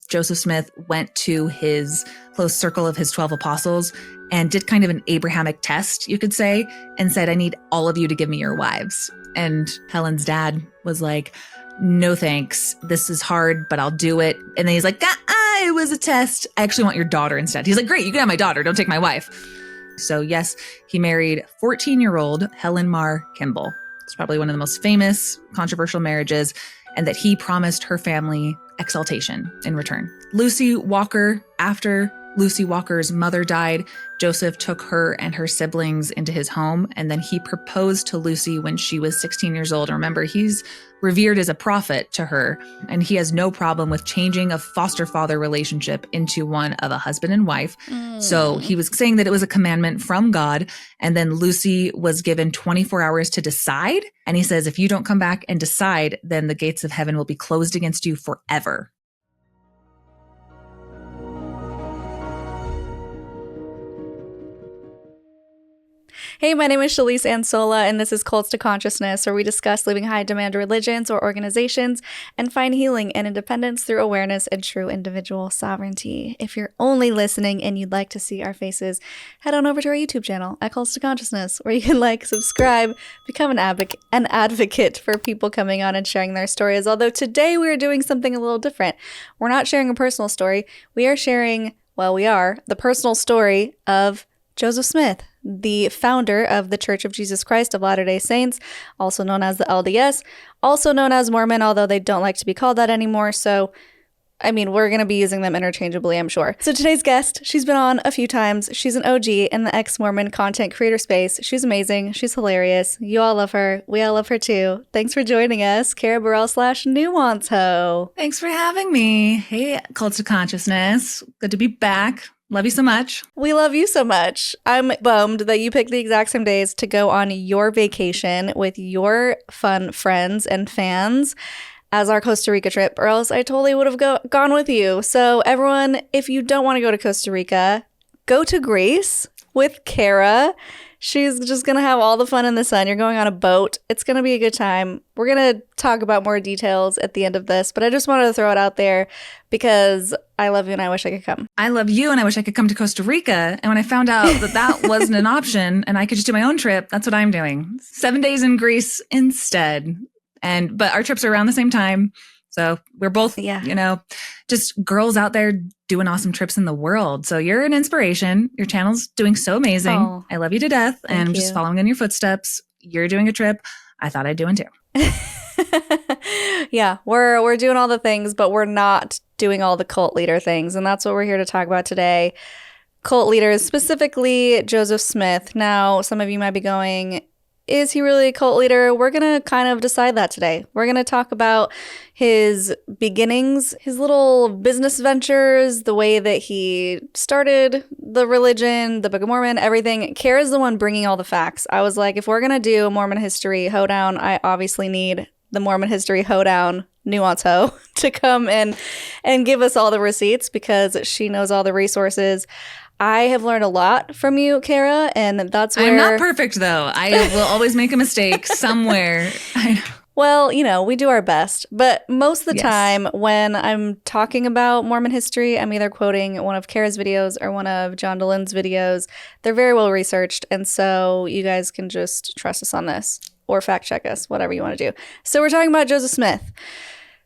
Joseph Smith went to his close circle of his 12 apostles and did kind of an Abrahamic test, you could say, and said, I need all of you to give me your wives. And Helen's dad was like, no thanks. This is hard, but I'll do it. And then he's like, it was a test. I actually want your daughter instead. He's like, great, you can have my daughter. Don't take my wife. So yes, he married 14-year-old Helen Mar Kimball. It's probably one of the most famous controversial marriages, and that he promised her family exaltation in return. Lucy Walker, after Lucy Walker's mother died, Joseph took her and her siblings into his home, and then he proposed to Lucy when she was 16 years old. And remember, he's revered as a prophet to her, and he has no problem with changing a foster father relationship into one of a husband and wife. So he was saying that it was a commandment from God, and then Lucy was given 24 hours to decide. And he says, if you don't come back and decide, then the gates of heaven will be closed against you forever. Hey, my name is Shelise Ansola, and this is Cults to Consciousness, where we discuss living high-demand religions or organizations and find healing and independence through awareness and true individual sovereignty. If you're only listening and you'd like to see our faces, head on over to our YouTube channel at Cults to Consciousness, where you can like, subscribe, become an advocate for people coming on and sharing their stories. Although today we are doing something a little different. We're not sharing a personal story. We are sharing, the personal story of Joseph Smith, the founder of the Church of Jesus Christ of Latter-day Saints, also known as the LDS, also known as Mormon, although they don't like to be called that anymore. So, we're going to be using them interchangeably, I'm sure. So today's guest, she's been on a few times. She's an OG in the ex-Mormon content creator space. She's amazing. She's hilarious. You all love her. We all love her too. Thanks for joining us, Carah Burrell / thenuancehoe. Thanks for having me. Hey, Cults to Consciousness. Good to be back. Love you so much. We love you so much. I'm bummed that you picked the exact same days to go on your vacation with your fun friends and fans as our Costa Rica trip, or else I totally would have gone with you. So everyone, if you don't want to go to Costa Rica, go to Greece with Carah. She's just going to have all the fun in the sun. You're going on a boat. It's going to be a good time. We're going to talk about more details at the end of this, but I just wanted to throw it out there because I love you and I wish I could come. I love you and I wish I could come to Costa Rica. And when I found out that wasn't an option and I could just do my own trip, that's what I'm doing. 7 days in Greece instead. But our trips are around the same time. So we're both, just girls out there doing awesome trips in the world. So you're an inspiration. Your channel's doing so amazing. Oh, I love you to death. And I'm just following in your footsteps. You're doing a trip I thought I'd do one too. Yeah, we're doing all the things, but we're not doing all the cult leader things. And that's what we're here to talk about today. Cult leaders, specifically Joseph Smith. Now, some of you might be going, is he really a cult leader? We're going to kind of decide that today. We're going to talk about his beginnings, his little business ventures, the way that he started the religion, the Book of Mormon, everything. Carah's the one bringing all the facts. I was like, if we're going to do a Mormon history hoedown, I obviously need the Mormon history hoedown nuancehoe to come and give us all the receipts because she knows all the resources. I have learned a lot from you, Carah, and that's where... I'm not perfect, though. I will always make a mistake somewhere. Well, we do our best. But most of the time when I'm talking about Mormon history, I'm either quoting one of Carah's videos or one of John DeLynne's videos. They're very well researched, and so you guys can just trust us on this or fact check us, whatever you want to do. So we're talking about Joseph Smith,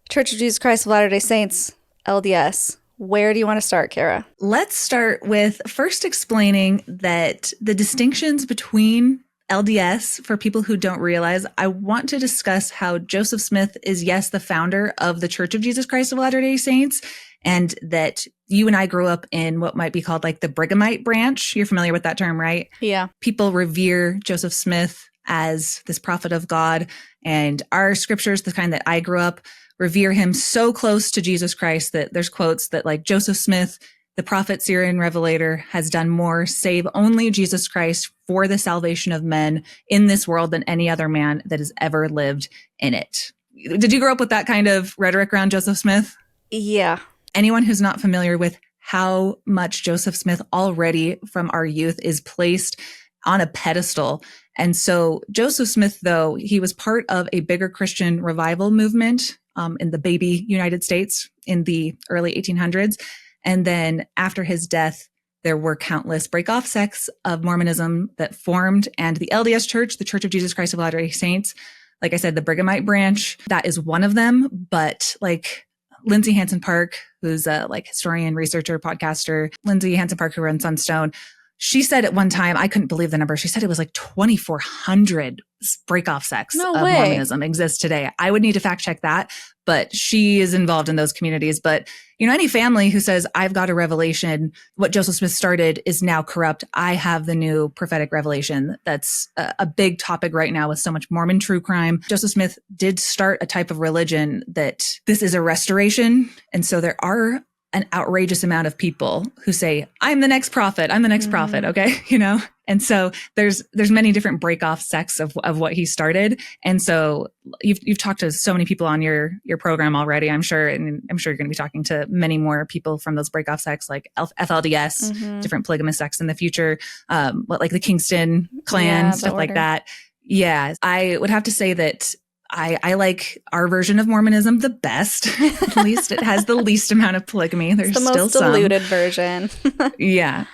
Church of Jesus Christ of Latter-day Saints, LDS. Where do you want to start, Carah? Let's start with first explaining that the distinctions between LDS, for people who don't realize, I want to discuss how Joseph Smith is, yes, the founder of the Church of Jesus Christ of Latter-day Saints, and that you and I grew up in what might be called like the Brighamite branch. You're familiar with that term, right? Yeah. People revere Joseph Smith as this prophet of God, and our scriptures, the kind that I grew up, revere him so close to Jesus Christ that there's quotes that like Joseph Smith, the prophet, seer, and revelator, has done more save only Jesus Christ for the salvation of men in this world than any other man that has ever lived in it. Did you grow up with that kind of rhetoric around Joseph Smith? Yeah. Anyone who's not familiar with how much Joseph Smith already from our youth is placed on a pedestal. And so Joseph Smith, though, he was part of a bigger Christian revival movement in the baby United States in the early 1800s. And then after his death, there were countless break-off sects of Mormonism that formed, and the LDS Church, the Church of Jesus Christ of Latter-day Saints, like I said, the Brighamite branch, that is one of them. But like Lindsay Hansen Park, who's a like historian, researcher, podcaster, Lindsay Hansen Park, who runs Sunstone, she said at one time, I couldn't believe the number. She said it was like 2,400 break-off sects No of way. Mormonism exist today. I would need to fact check that, but she is involved in those communities. But, you know, any family who says, I've got a revelation, what Joseph Smith started is now corrupt. I have the new prophetic revelation. That's a big topic right now with so much Mormon true crime. Joseph Smith did start a type of religion that this is a restoration. And so there are an outrageous amount of people who say, I'm the next prophet. I'm the next prophet. Okay. You know? And so there's many different break-off sects of what he started. And so you've talked to so many people on your program already, I'm sure. And I'm sure you're going to be talking to many more people from those break-off sects like FLDS, different polygamous sects in the future, like the Kingston clan, stuff like that. Yeah. I would have to say that I like our version of Mormonism the best. At least it has the least amount of polygamy. There's the still most diluted version. Yeah.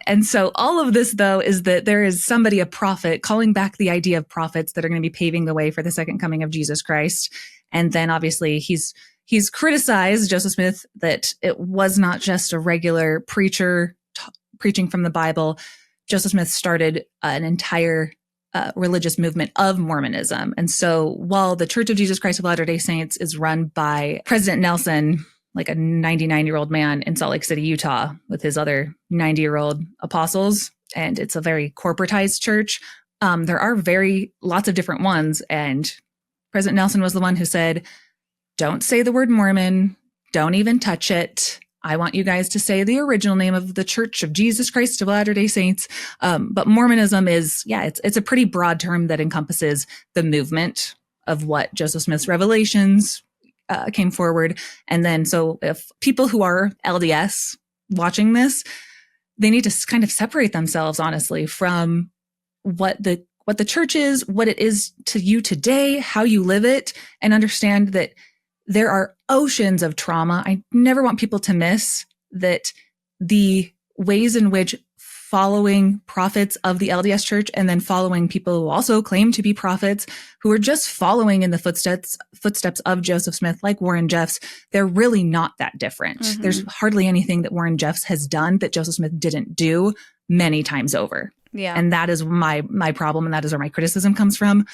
And so all of this, though, is that there is somebody, a prophet, calling back the idea of prophets that are going to be paving the way for the second coming of Jesus Christ. And then obviously he's criticized, Joseph Smith, that it was not just a regular preacher preaching from the Bible. Joseph Smith started an entire religious movement of Mormonism. And so while the Church of Jesus Christ of Latter-day Saints is run by President Nelson, like a 99-year-old man in Salt Lake City, Utah, with his other 90-year-old apostles, and it's a very corporatized church, there are lots of different ones. And President Nelson was the one who said, don't say the word Mormon, don't even touch it. I want you guys to say the original name of the Church of Jesus Christ of Latter-day Saints. But Mormonism is, it's a pretty broad term that encompasses the movement of what Joseph Smith's revelations came forward. And then, so if people who are LDS watching this, they need to kind of separate themselves, honestly, from what the church is, what it is to you today, how you live it, and understand that there are oceans of trauma. I never want people to miss that the ways in which following prophets of the LDS Church and then following people who also claim to be prophets, who are just following in the footsteps of Joseph Smith, like Warren Jeffs, they're really not that different. There's hardly anything that Warren Jeffs has done that Joseph Smith didn't do many times over. Yeah. And that is my problem, and that is where my criticism comes from.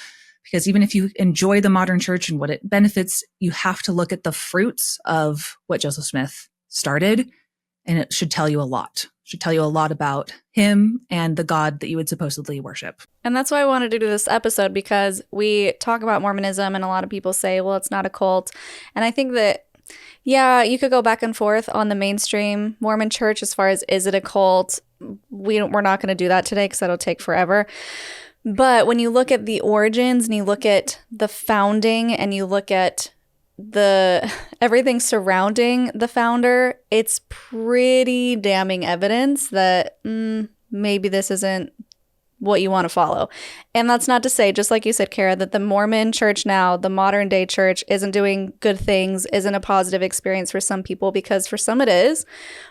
Because even if you enjoy the modern church and what it benefits, you have to look at the fruits of what Joseph Smith started, and it should tell you a lot. It should tell you a lot about him and the God that you would supposedly worship. And that's why I wanted to do this episode, because we talk about Mormonism and a lot of people say, well, it's not a cult. And I think that, yeah, you could go back and forth on the mainstream Mormon church as far as, is it a cult? We're not going to do that today because that'll take forever. But when you look at the origins and you look at the founding and you look at the everything surrounding the founder, it's pretty damning evidence that maybe this isn't what you want to follow. And that's not to say, just like you said, Carah, that the Mormon church now, the modern day church, isn't doing good things, isn't a positive experience for some people, because for some it is.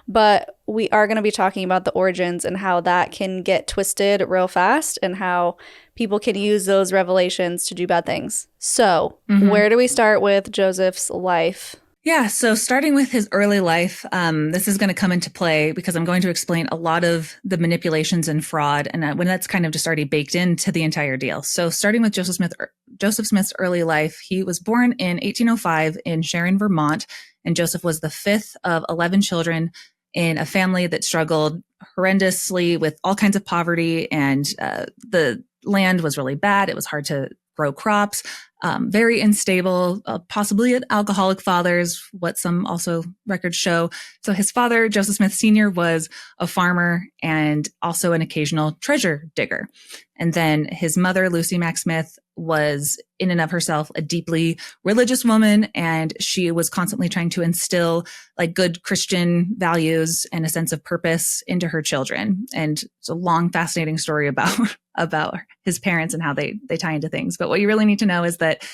But we are going to be talking about the origins and how that can get twisted real fast and how people can use those revelations to do bad things. So where do we start with Joseph's life? Yeah, so starting with his early life, this is going to come into play because I'm going to explain a lot of the manipulations and fraud, and when that's kind of just already baked into the entire deal. So starting with Joseph Smith's early life, he was born in 1805 in Sharon, Vermont, and Joseph was the fifth of 11 children in a family that struggled horrendously with all kinds of poverty, and the land was really bad. It was hard to grow crops. Very unstable, possibly an alcoholic father is what some also records show. So his father, Joseph Smith Sr., was a farmer and also an occasional treasure digger. And then his mother, Lucy Mack Smith, was in and of herself a deeply religious woman, and she was constantly trying to instill like good Christian values and a sense of purpose into her children. And it's a long, fascinating story about his parents and how they tie into things. But what you really need to know is that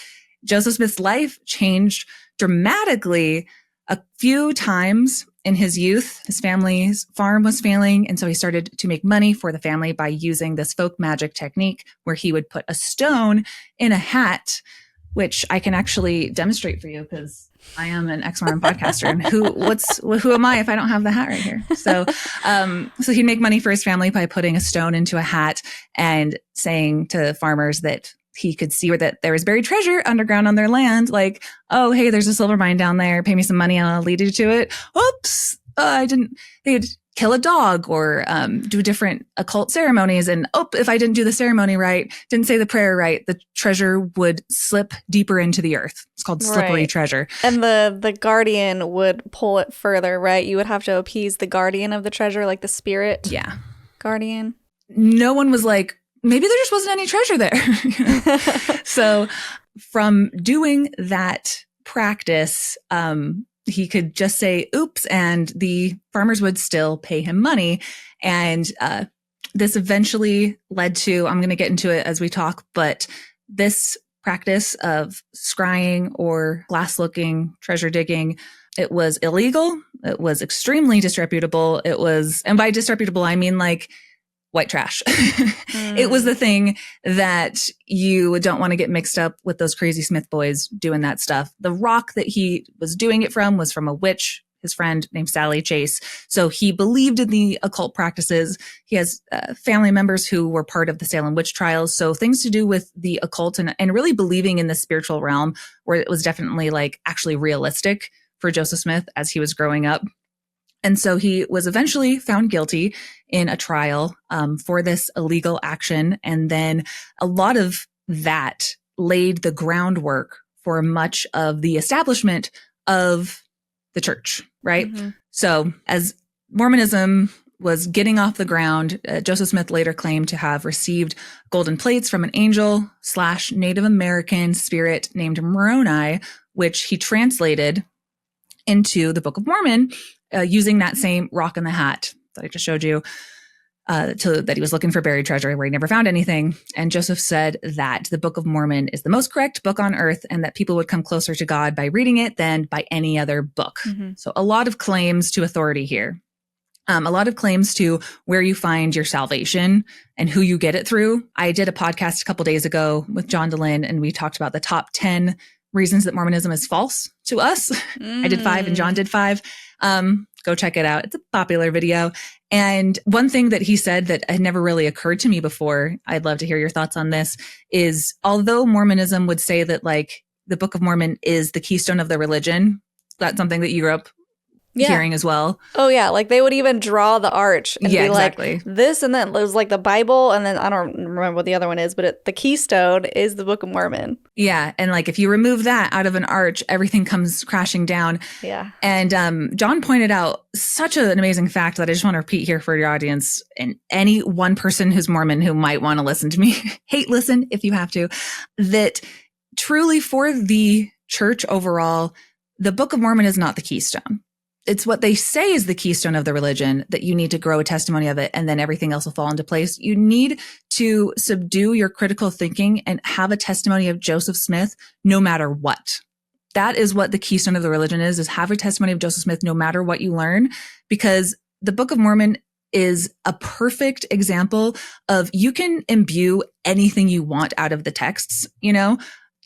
Joseph Smith's life changed dramatically a few times in his youth, his family's farm was failing. And so he started to make money for the family by using this folk magic technique where he would put a stone in a hat, which I can actually demonstrate for you because I am an ex-Mormon podcaster. And who am I if I don't have the hat right here? So he'd make money for his family by putting a stone into a hat and saying to farmers that he could see where that there was buried treasure underground on their land. Like, oh, hey, there's a silver mine down there. Pay me some money and I'll lead you to it. Oops. I didn't. They'd kill a dog or do different occult ceremonies. And if I didn't do the ceremony right, didn't say the prayer right, the treasure would slip deeper into the earth. It's called slippery treasure. And the guardian would pull it further, right? You would have to appease the guardian of the treasure, like the spirit guardian. No one was like, maybe there just wasn't any treasure there. So from doing that practice, he could just say, oops, and the farmers would still pay him money. And this eventually led to, I'm going to get into it as we talk, but this practice of scrying or glass looking, treasure digging, it was illegal. It was extremely disreputable. It was, and by disreputable, I mean like white trash. It was the thing that you don't want to get mixed up with those crazy Smith boys doing that stuff. The rock that he was doing it from was from a witch, his friend named Sally Chase. So he believed in the occult practices. He has family members who were part of the Salem witch trials. So things to do with the occult and really believing in the spiritual realm, where it was definitely like actually realistic for Joseph Smith as he was growing up. And so he was eventually found guilty in a trial for this illegal action. And then a lot of that laid the groundwork for much of the establishment of the church, right? Mm-hmm. So as Mormonism was getting off the ground, Joseph Smith later claimed to have received golden plates from an angel / Native American spirit named Moroni, which he translated into the Book of Mormon, using that same rock in the hat that I just showed you, that he was looking for buried treasure where he never found anything. And Joseph said that the Book of Mormon is the most correct book on earth and that people would come closer to God by reading it than by any other book. Mm-hmm. So a lot of claims to authority here. A lot of claims to where you find your salvation and who you get it through. I did a podcast a couple days ago with John DeLynn, and we talked about the top 10 reasons that Mormonism is false to us. I did 5 and John did 5. Go check it out. It's a popular video. And one thing that he said that had never really occurred to me before, I'd love to hear your thoughts on this, is although Mormonism would say that like the Book of Mormon is the keystone of the religion, that's something that you grew up hearing as well. Oh yeah, like they would even draw the arch and be like this, and then it was like the Bible, and then I don't remember what the other one is, but the keystone is the Book of Mormon. Yeah, and like if you remove that out of an arch, everything comes crashing down. Yeah. And John pointed out such an amazing fact that I just want to repeat here for your audience and any one person who's Mormon who might want to listen to me, listen if you have to, that truly for the church overall, the Book of Mormon is not the keystone. It's what they say is the keystone of the religion, that you need to grow a testimony of it and then everything else will fall into place. You need to subdue your critical thinking and have a testimony of Joseph Smith no matter what. That is what the keystone of the religion is have a testimony of Joseph Smith no matter what you learn, because the Book of Mormon is a perfect example of you can imbue anything you want out of the texts, you know?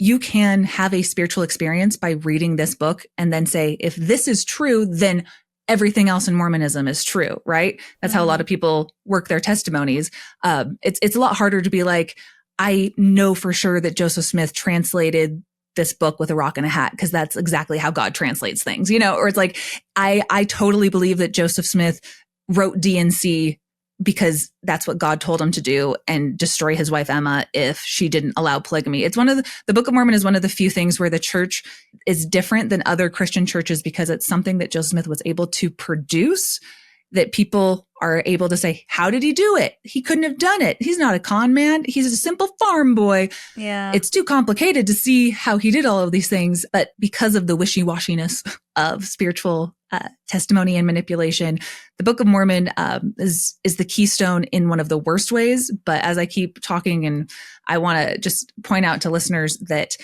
You can have a spiritual experience by reading this book and then say, if this is true, then everything else in Mormonism is true, right? That's how a lot of people work their testimonies. It's a lot harder to be like, I know for sure that Joseph Smith translated this book with a rock and a hat because that's exactly how God translates things, you know? Or it's like, I totally believe that Joseph Smith wrote D&C because that's what God told him to do and destroy his wife Emma if she didn't allow polygamy. It's one of the Book of Mormon is one of the few things where the church is different than other Christian churches because it's something that Joseph Smith was able to produce that people are able to say, how did he do it? He couldn't have done it. He's not a con man. He's a simple farm boy. Yeah. It's too complicated to see how he did all of these things. But because of the wishy-washiness of spiritual testimony and manipulation, the Book of Mormon is the keystone in one of the worst ways. But as I keep talking, and I want to just point out to listeners that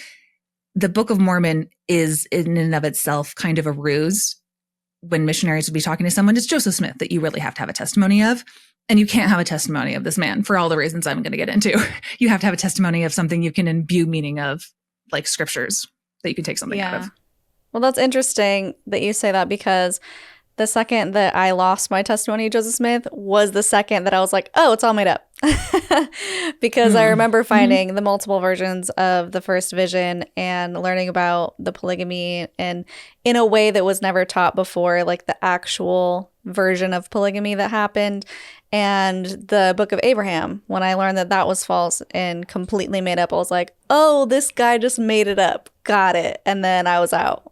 the Book of Mormon is in and of itself kind of a ruse. When missionaries would be talking to someone, it's Joseph Smith that you really have to have a testimony of. And you can't have a testimony of this man for all the reasons I'm going to get into. You have to have a testimony of something you can imbue meaning of, like scriptures that you can take something out of. Well, that's interesting that you say that, because the second that I lost my testimony of Joseph Smith was the second that I was like, oh, it's all made up. Because I remember finding the multiple versions of the first vision and learning about the polygamy, and in a way that was never taught before, like the actual version of polygamy that happened. And the Book of Abraham, when I learned that that was false and completely made up, I was like, oh, this guy just made it up. Got it. And then I was out.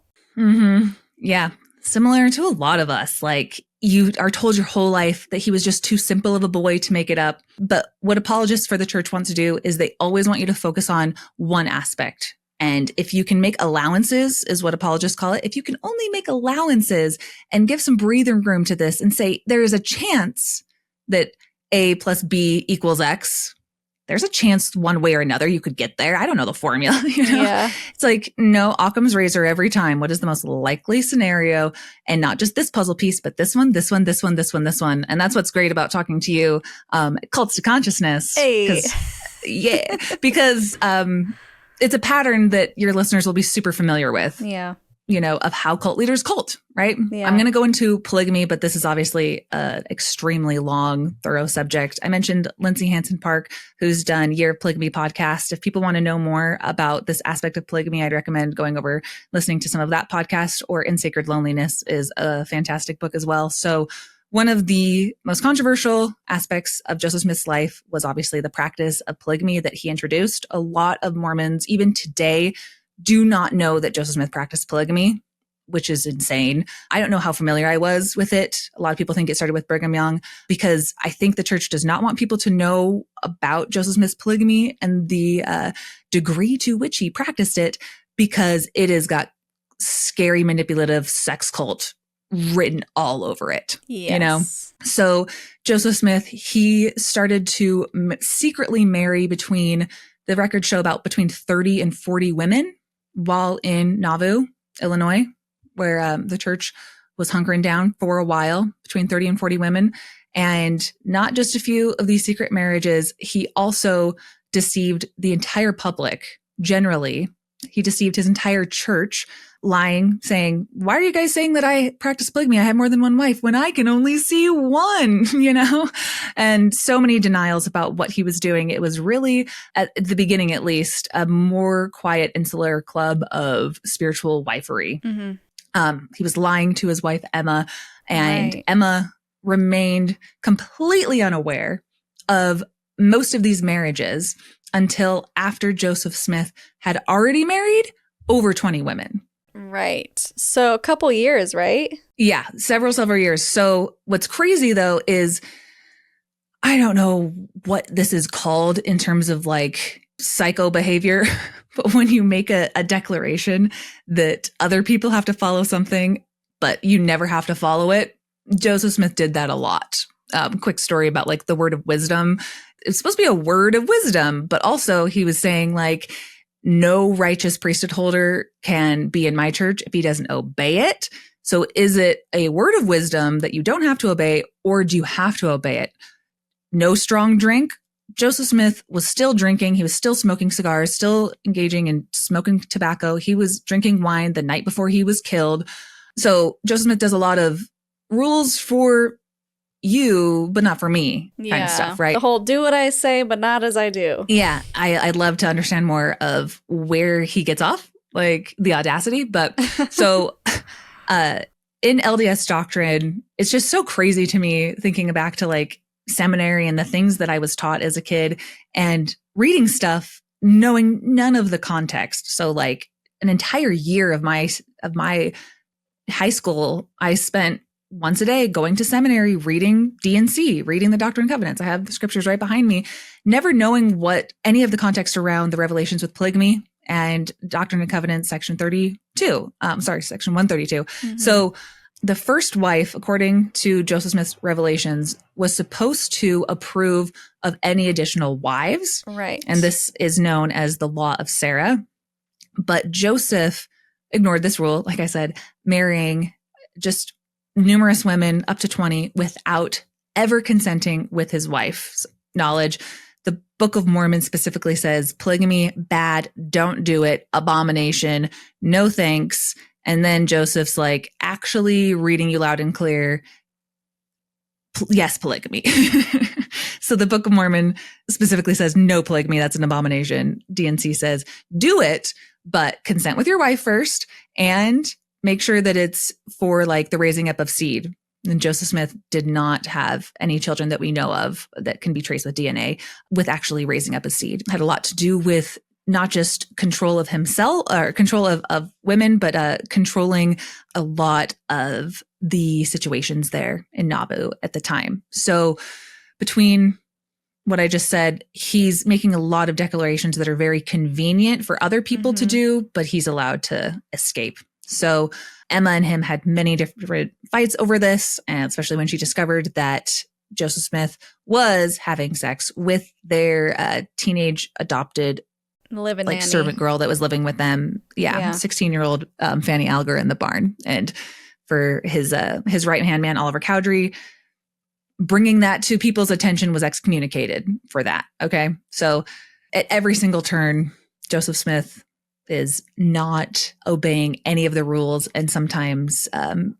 Yeah. Similar to a lot of us, like you are told your whole life that he was just too simple of a boy to make it up. But what apologists for the church want to do is they always want you to focus on one aspect. And if you can make allowances, is what apologists call it, if you can only make allowances and give some breathing room to this and say there is a chance that A plus B equals X, there's a chance one way or another you could get there. I don't know the formula, Yeah. It's like, no, Occam's razor every time. What is the most likely scenario? And not just this puzzle piece, but this one, this one, this one, this one, this one. And that's what's great about talking to you, Cults to Consciousness. Hey. Because it's a pattern that your listeners will be super familiar with. Yeah. Of how cult leaders cult, right? Yeah. I'm going to go into polygamy, but this is obviously an extremely long, thorough subject. I mentioned Lindsay Hansen Park, who's done Year of Polygamy podcast. If people want to know more about this aspect of polygamy, I'd recommend going over, listening to some of that podcast, or In Sacred Loneliness is a fantastic book as well. So one of the most controversial aspects of Joseph Smith's life was obviously the practice of polygamy that he introduced. A lot of Mormons, even today, do not know that Joseph Smith practiced polygamy, which is insane. I don't know how familiar I was with it. A lot of people think it started with Brigham Young, because I think the church does not want people to know about Joseph Smith's polygamy and the degree to which he practiced it, because it has got scary, manipulative sex cult written all over it. Yes. So Joseph Smith, he started to secretly marry between 30 and 40 women while in Nauvoo, Illinois, where the church was hunkering down for a while, between 30 and 40 women. And not just a few of these secret marriages, he also deceived the entire public generally. He deceived his entire church, lying, saying, why are you guys saying that I practice polygamy? I have more than one wife when I can only see one, And so many denials about what he was doing. It was really, at the beginning at least, a more quiet, insular club of spiritual wifery. He was lying to his wife, Emma, and Emma remained completely unaware of most of these marriages until after Joseph Smith had already married over 20 women. Right. So a couple years, right? Yeah, several years. So what's crazy though is, I don't know what this is called in terms of like psycho behavior, but when you make a declaration that other people have to follow something, but you never have to follow it, Joseph Smith did that a lot. Quick story about like the word of wisdom. It's supposed to be a word of wisdom, but also he was saying like, no righteous priesthood holder can be in my church if he doesn't obey it. So is it a word of wisdom that you don't have to obey, or do you have to obey it? No strong drink. Joseph Smith was still drinking. He was still smoking cigars, still engaging in smoking tobacco. He was drinking wine the night before he was killed. So Joseph Smith does a lot of rules for you, but not for me kind of stuff, right? The whole do what I say, but not as I do. Yeah. I'd love to understand more of where he gets off, like the audacity. But so in LDS doctrine, it's just so crazy to me thinking back to like seminary and the things that I was taught as a kid and reading stuff, knowing none of the context. So like an entire year of my high school, I spent once a day going to seminary, reading D&C, reading the Doctrine and Covenants. I have the scriptures right behind me, never knowing what any of the context around the revelations with polygamy and Doctrine and Covenants, section 132. So the first wife, according to Joseph Smith's revelations, was supposed to approve of any additional wives. Right. And this is known as the Law of Sarah. But Joseph ignored this rule, like I said, marrying just numerous women, up to 20, without ever consenting with his wife's knowledge. The Book of Mormon specifically says polygamy, bad, don't do it, abomination, no thanks. And then Joseph's like, actually reading you loud and clear, yes, polygamy. So the Book of Mormon specifically says no polygamy, that's an abomination. DNC says do it, but consent with your wife first and make sure that it's for like the raising up of seed. And Joseph Smith did not have any children that we know of that can be traced with DNA with actually raising up a seed. It had a lot to do with not just control of himself or control of women, but controlling a lot of the situations there in Nauvoo at the time. So between what I just said, he's making a lot of declarations that are very convenient for other people to do, but he's allowed to escape. So Emma and him had many different fights over this, and especially when she discovered that Joseph Smith was having sex with their teenage adopted nanny. Servant girl that was living with them. Yeah. 16-year-old Fanny Alger in the barn. And for his right-hand man, Oliver Cowdery, bringing that to people's attention was excommunicated for that. Okay. So at every single turn, Joseph Smith is not obeying any of the rules, and sometimes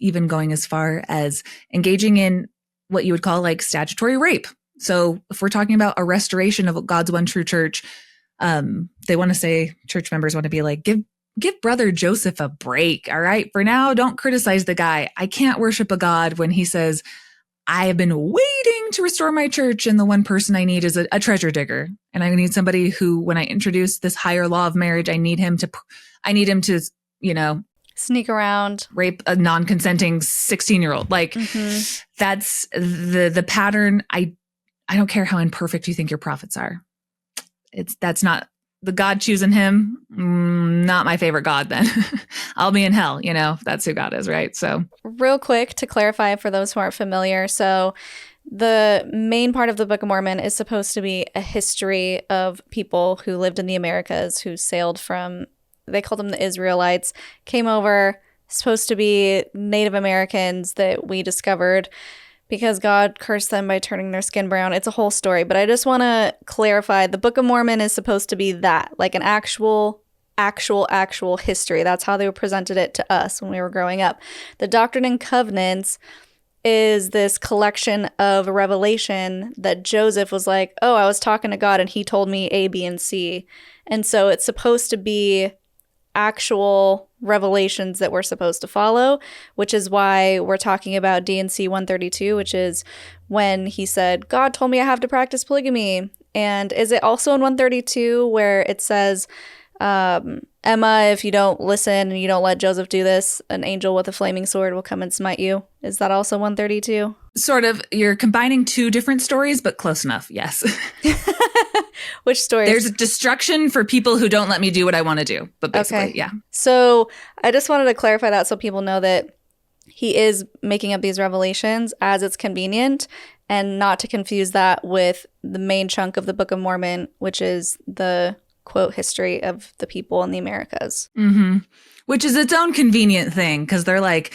even going as far as engaging in what you would call like statutory rape. So if we're talking about a restoration of God's one true church, they want to say, church members want to be like, give brother Joseph a break. All right. For now, don't criticize the guy. I can't worship a God when he says, I have been waiting to restore my church, and the one person I need is a treasure digger. And I need somebody who, when I introduce this higher law of marriage, I need him to, sneak around, rape a non-consenting 16-year-old. Like that's the pattern. I don't care how imperfect you think your prophets are. That's not the God choosing him. Not my favorite God then. I'll be in hell, that's who God is, right? So real quick to clarify for those who aren't familiar. So the main part of the Book of Mormon is supposed to be a history of people who lived in the Americas, who sailed from, they called them the Israelites, came over, supposed to be Native Americans that we discovered because God cursed them by turning their skin brown. It's a whole story, but I just want to clarify, the Book of Mormon is supposed to be that, like an actual history. That's how they presented it to us when we were growing up. The Doctrine and Covenants is this collection of revelation that Joseph was like, oh, I was talking to God and he told me A, B, and C. And so it's supposed to be actual revelations that we're supposed to follow, which is why we're talking about D&C 132, which is when he said, God told me I have to practice polygamy. And is it also in 132 where it says, Emma, if you don't listen and you don't let Joseph do this, an angel with a flaming sword will come and smite you? Is that also 132? Sort of. You're combining two different stories, but close enough. Yes. Which story? There's destruction for people who don't let me do what I want to do. But basically, yeah. So I just wanted to clarify that so people know that he is making up these revelations as it's convenient, and not to confuse that with the main chunk of the Book of Mormon, which is the quote history of the people in the Americas. Which is its own convenient thing, because they're like,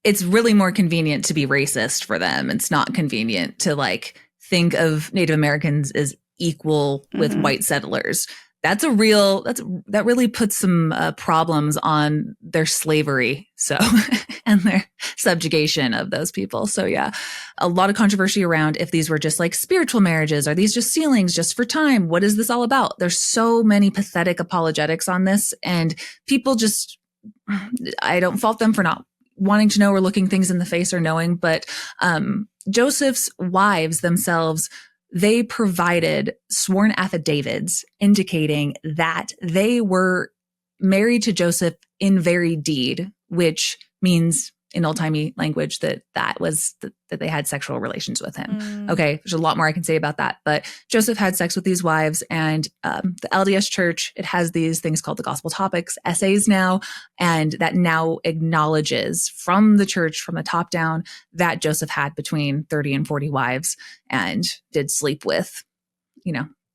it's really more convenient to be racist for them. It's not convenient to like think of Native Americans as equal with white settlers. That really puts some problems on their slavery. So, and their subjugation of those people. So yeah, a lot of controversy around if these were just like spiritual marriages. Are these just sealings just for time? What is this all about? There's so many pathetic apologetics on this, and people just, I don't fault them for not wanting to know or looking things in the face or knowing, but Joseph's wives themselves, they provided sworn affidavits indicating that they were married to Joseph in very deed, which means in old-timey language that they had sexual relations with him. Okay, there's a lot more I can say about that, but Joseph had sex with these wives, and the LDS Church, it has these things called the Gospel Topics essays now, and that now acknowledges from the church, from the top down, that Joseph had between 30 and 40 wives and did sleep with,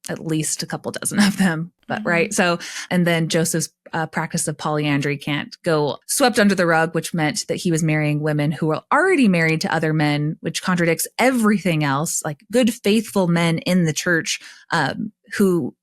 at least a couple dozen of them. But right. So, and then Joseph's practice of polyandry can't go swept under the rug, which meant that he was marrying women who were already married to other men, which contradicts everything else, like good, faithful men in the church, who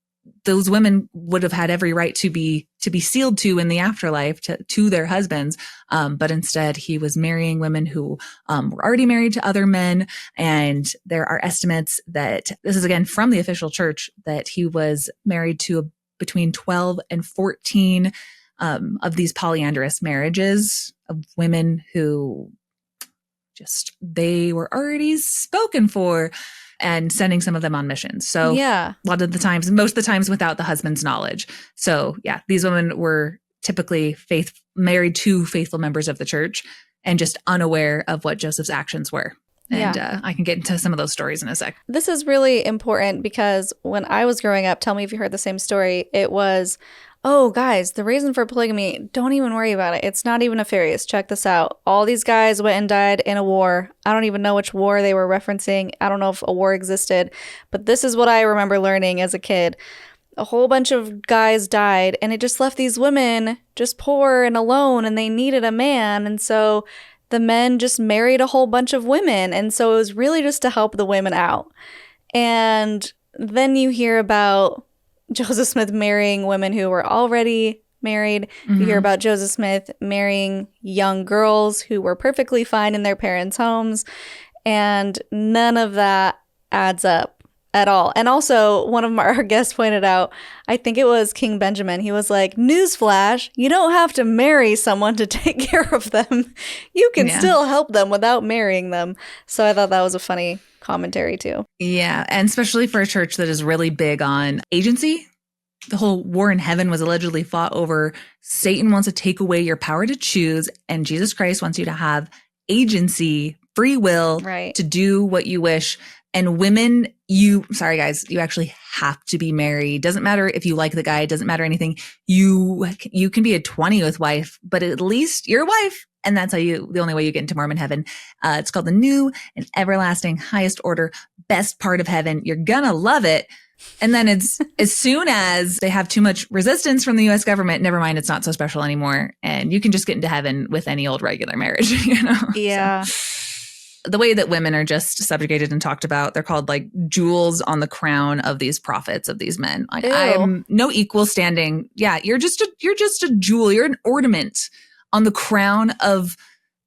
those women would have had every right to be sealed to in the afterlife to their husbands. But instead he was marrying women who were already married to other men. And there are estimates that this is again from the official church that he was married to between 12 and 14 of these polyandrous marriages of women who just, they were already spoken for, and sending some of them on missions. So a lot of the times, most of the times without the husband's knowledge. So yeah, these women were typically married to faithful members of the church and just unaware of what Joseph's actions were. And I can get into some of those stories in a sec. This is really important because when I was growing up, tell me if you heard the same story, it was, oh, guys, the reason for polygamy, don't even worry about it. It's not even nefarious. Check this out. All these guys went and died in a war. I don't even know which war they were referencing. I don't know if a war existed, but this is what I remember learning as a kid. A whole bunch of guys died, and it just left these women just poor and alone, and they needed a man. And so the men just married a whole bunch of women. And so it was really just to help the women out. And then you hear about Joseph Smith marrying women who were already married. You hear about Joseph Smith marrying young girls who were perfectly fine in their parents' homes. And none of that adds up at all. And also, one of our guests pointed out, I think it was King Benjamin, he was like, newsflash, you don't have to marry someone to take care of them. You can still help them without marrying them. So I thought that was a funny commentary too. Yeah. And especially for a church that is really big on agency. The whole war in heaven was allegedly fought over Satan wants to take away your power to choose, and Jesus Christ wants you to have agency, free will to do what you wish. And women, sorry guys, you actually have to be married. Doesn't matter if you like the guy, it doesn't matter anything. You can be a 20th wife, but at least you're a wife. And that's the only way you get into Mormon heaven. It's called the new and everlasting highest order, best part of heaven. You're gonna love it. And then it's as soon as they have too much resistance from the U.S. government, never mind, it's not so special anymore. And you can just get into heaven with any old regular marriage, you know? Yeah. So, the way that women are just subjugated and talked about, they're called like jewels on the crown of these prophets, of these men. Like, I'm no equal standing. Yeah, you're just a jewel. You're an ornament on the crown of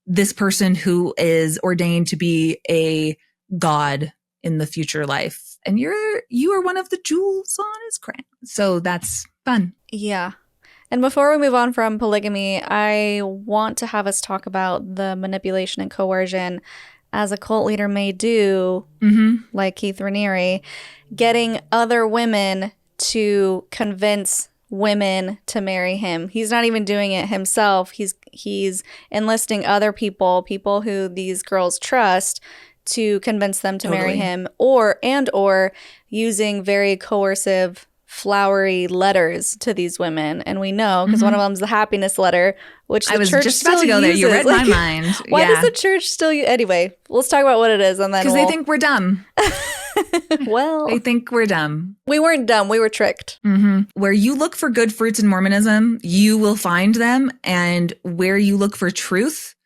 this person who is ordained to be a god in the future life. And you are one of the jewels on his crown. So that's fun. Yeah. And before we move on from polygamy, I want to have us talk about the manipulation and coercion as a cult leader may do, like Keith Raniere, getting other women to convince women to marry him. He's not even doing it himself. He's enlisting other people who these girls trust, to convince them to marry him, or using very coercive, flowery letters to these women. And we know, because one of them's the happiness letter, which the church still uses. I was just about to go there. You read my mind. Why does the church still use? Anyway, let's talk about what it is, and then because they think we're dumb. Well, they think we're dumb. We weren't dumb. We were tricked. Where you look for good fruits in Mormonism, you will find them. And where you look for truth,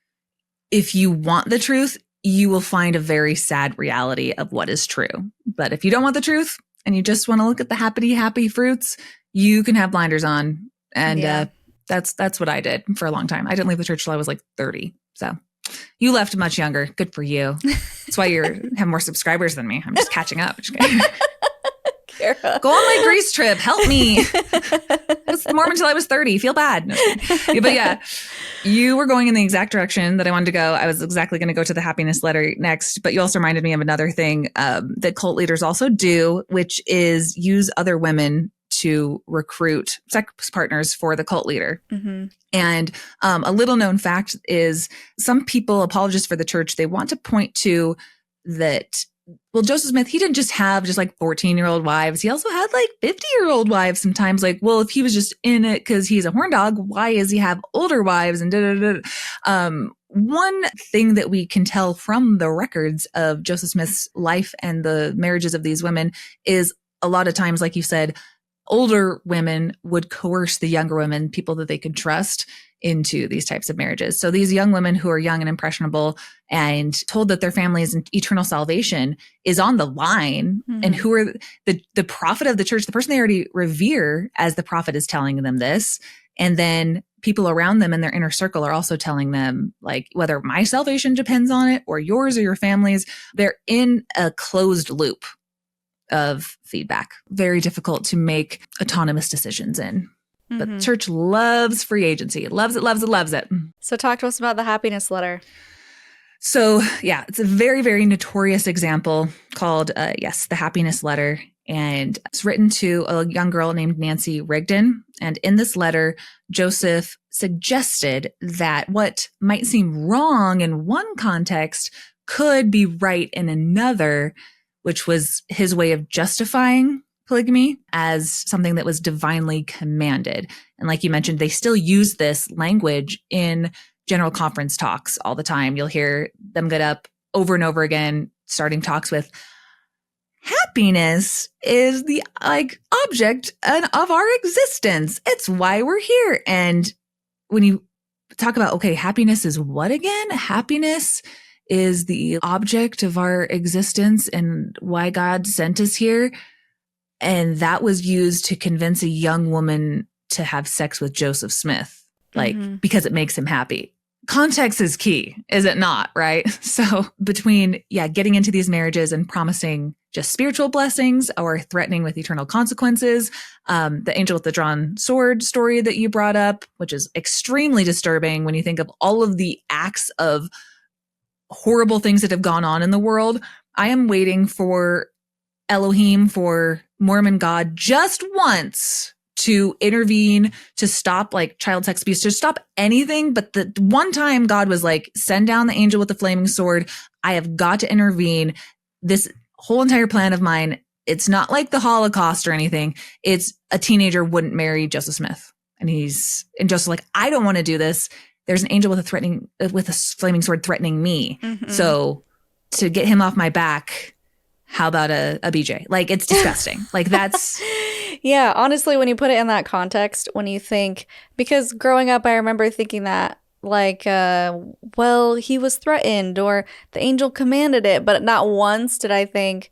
if you want the truth, you will find a very sad reality of what is true. But if you don't want the truth and you just want to look at the happy fruits, you can have blinders on. And that's what I did for a long time. I didn't leave the church till I was like 30. So you left much younger. Good for you. That's why you have more subscribers than me. I'm just catching up. Carah. Go on my Greece trip. Help me. I was Mormon until I was 30. Feel bad. No, but yeah, you were going in the exact direction that I wanted to go. I was exactly going to go to the happiness letter next, but you also reminded me of another thing that cult leaders also do, which is use other women to recruit sex partners for the cult leader. And a little known fact is some people, apologists for the church, they want to point to that. Well, Joseph Smith, he didn't just have like 14-year-old wives. He also had like 50-year-old wives sometimes. Like, well, if he was just in it because he's a horn dog, why does he have older wives? And one thing that we can tell from the records of Joseph Smith's life and the marriages of these women is a lot of times, like you said, older women would coerce the younger women, people that they could trust, into these types of marriages. So these young women who are young and impressionable and told that their family's eternal salvation is on the line, and who are the prophet of the church, the person they already revere as the prophet, is telling them this. And then people around them in their inner circle are also telling them, like, whether my salvation depends on it or yours or your family's, they're in a closed loop of feedback. Very difficult to make autonomous decisions in. But the church loves free agency. It loves it, loves it, loves it. So talk to us about the happiness letter. So yeah, it's a very, very notorious example called, the happiness letter. And it's written to a young girl named Nancy Rigdon. And in this letter, Joseph suggested that what might seem wrong in one context could be right in another, which was his way of justifying polygamy as something that was divinely commanded. And like you mentioned, they still use this language in general conference talks all the time. You'll hear them get up over and over again, starting talks with, happiness is the object of our existence. It's why we're here. And when you talk about, okay, happiness is what again? Happiness is the object of our existence and why God sent us here. And that was used to convince a young woman to have sex with Joseph Smith, because it makes him happy. Context is key, is it not? Right? So between, getting into these marriages and promising just spiritual blessings or threatening with eternal consequences, the angel with the drawn sword story that you brought up, which is extremely disturbing when you think of all of the acts of horrible things that have gone on in the world. I am waiting for Elohim, for Mormon God, just once to intervene, to stop child sex abuse, to stop anything. But the one time God was like, send down the angel with the flaming sword. I have got to intervene. This whole entire plan of mine, it's not like the Holocaust or anything. It's a teenager wouldn't marry Joseph Smith. And Joseph's like, I don't want to do this. There's an angel with a flaming sword threatening me. So to get him off my back, how about a BJ? It's disgusting. That's... Yeah, honestly, when you put it in that context, when you think, because growing up, I remember thinking that, he was threatened or the angel commanded it, but not once did I think,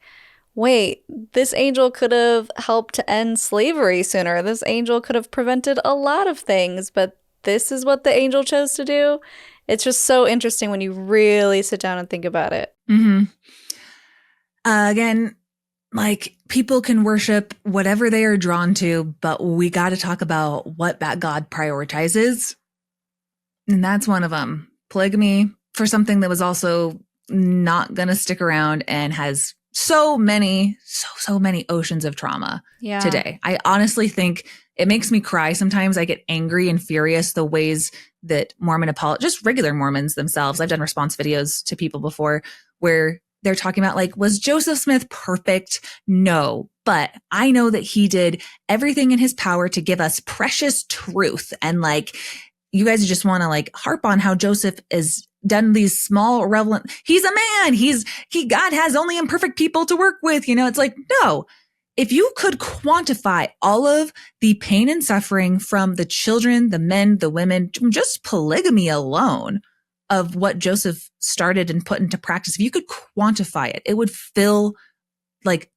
wait, this angel could have helped to end slavery sooner. This angel could have prevented a lot of things, but this is what the angel chose to do. It's just so interesting when you really sit down and think about it. Again, people can worship whatever they are drawn to, but we got to talk about what God prioritizes. And that's one of them. Polygamy, for something that was also not going to stick around and has so many oceans of trauma today. I honestly think it makes me cry. Sometimes I get angry and furious the ways that just regular Mormons themselves. I've done response videos to people before where they're talking about was Joseph Smith perfect? No, but I know that he did everything in his power to give us precious truth. And you guys just want to harp on how Joseph has done these small irrelevant. He's a man. God has only imperfect people to work with. It's no. If you could quantify all of the pain and suffering from the children, the men, the women, just polygamy alone, of what Joseph started and put into practice, if you could quantify it, it would fill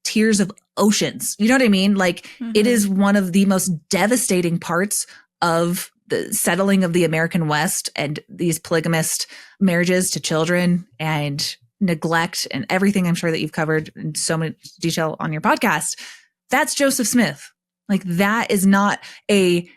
tears of oceans. You know what I mean? It is one of the most devastating parts of the settling of the American West and these polygamist marriages to children and neglect and everything I'm sure that you've covered in so much detail on your podcast. That's Joseph Smith. That is not a,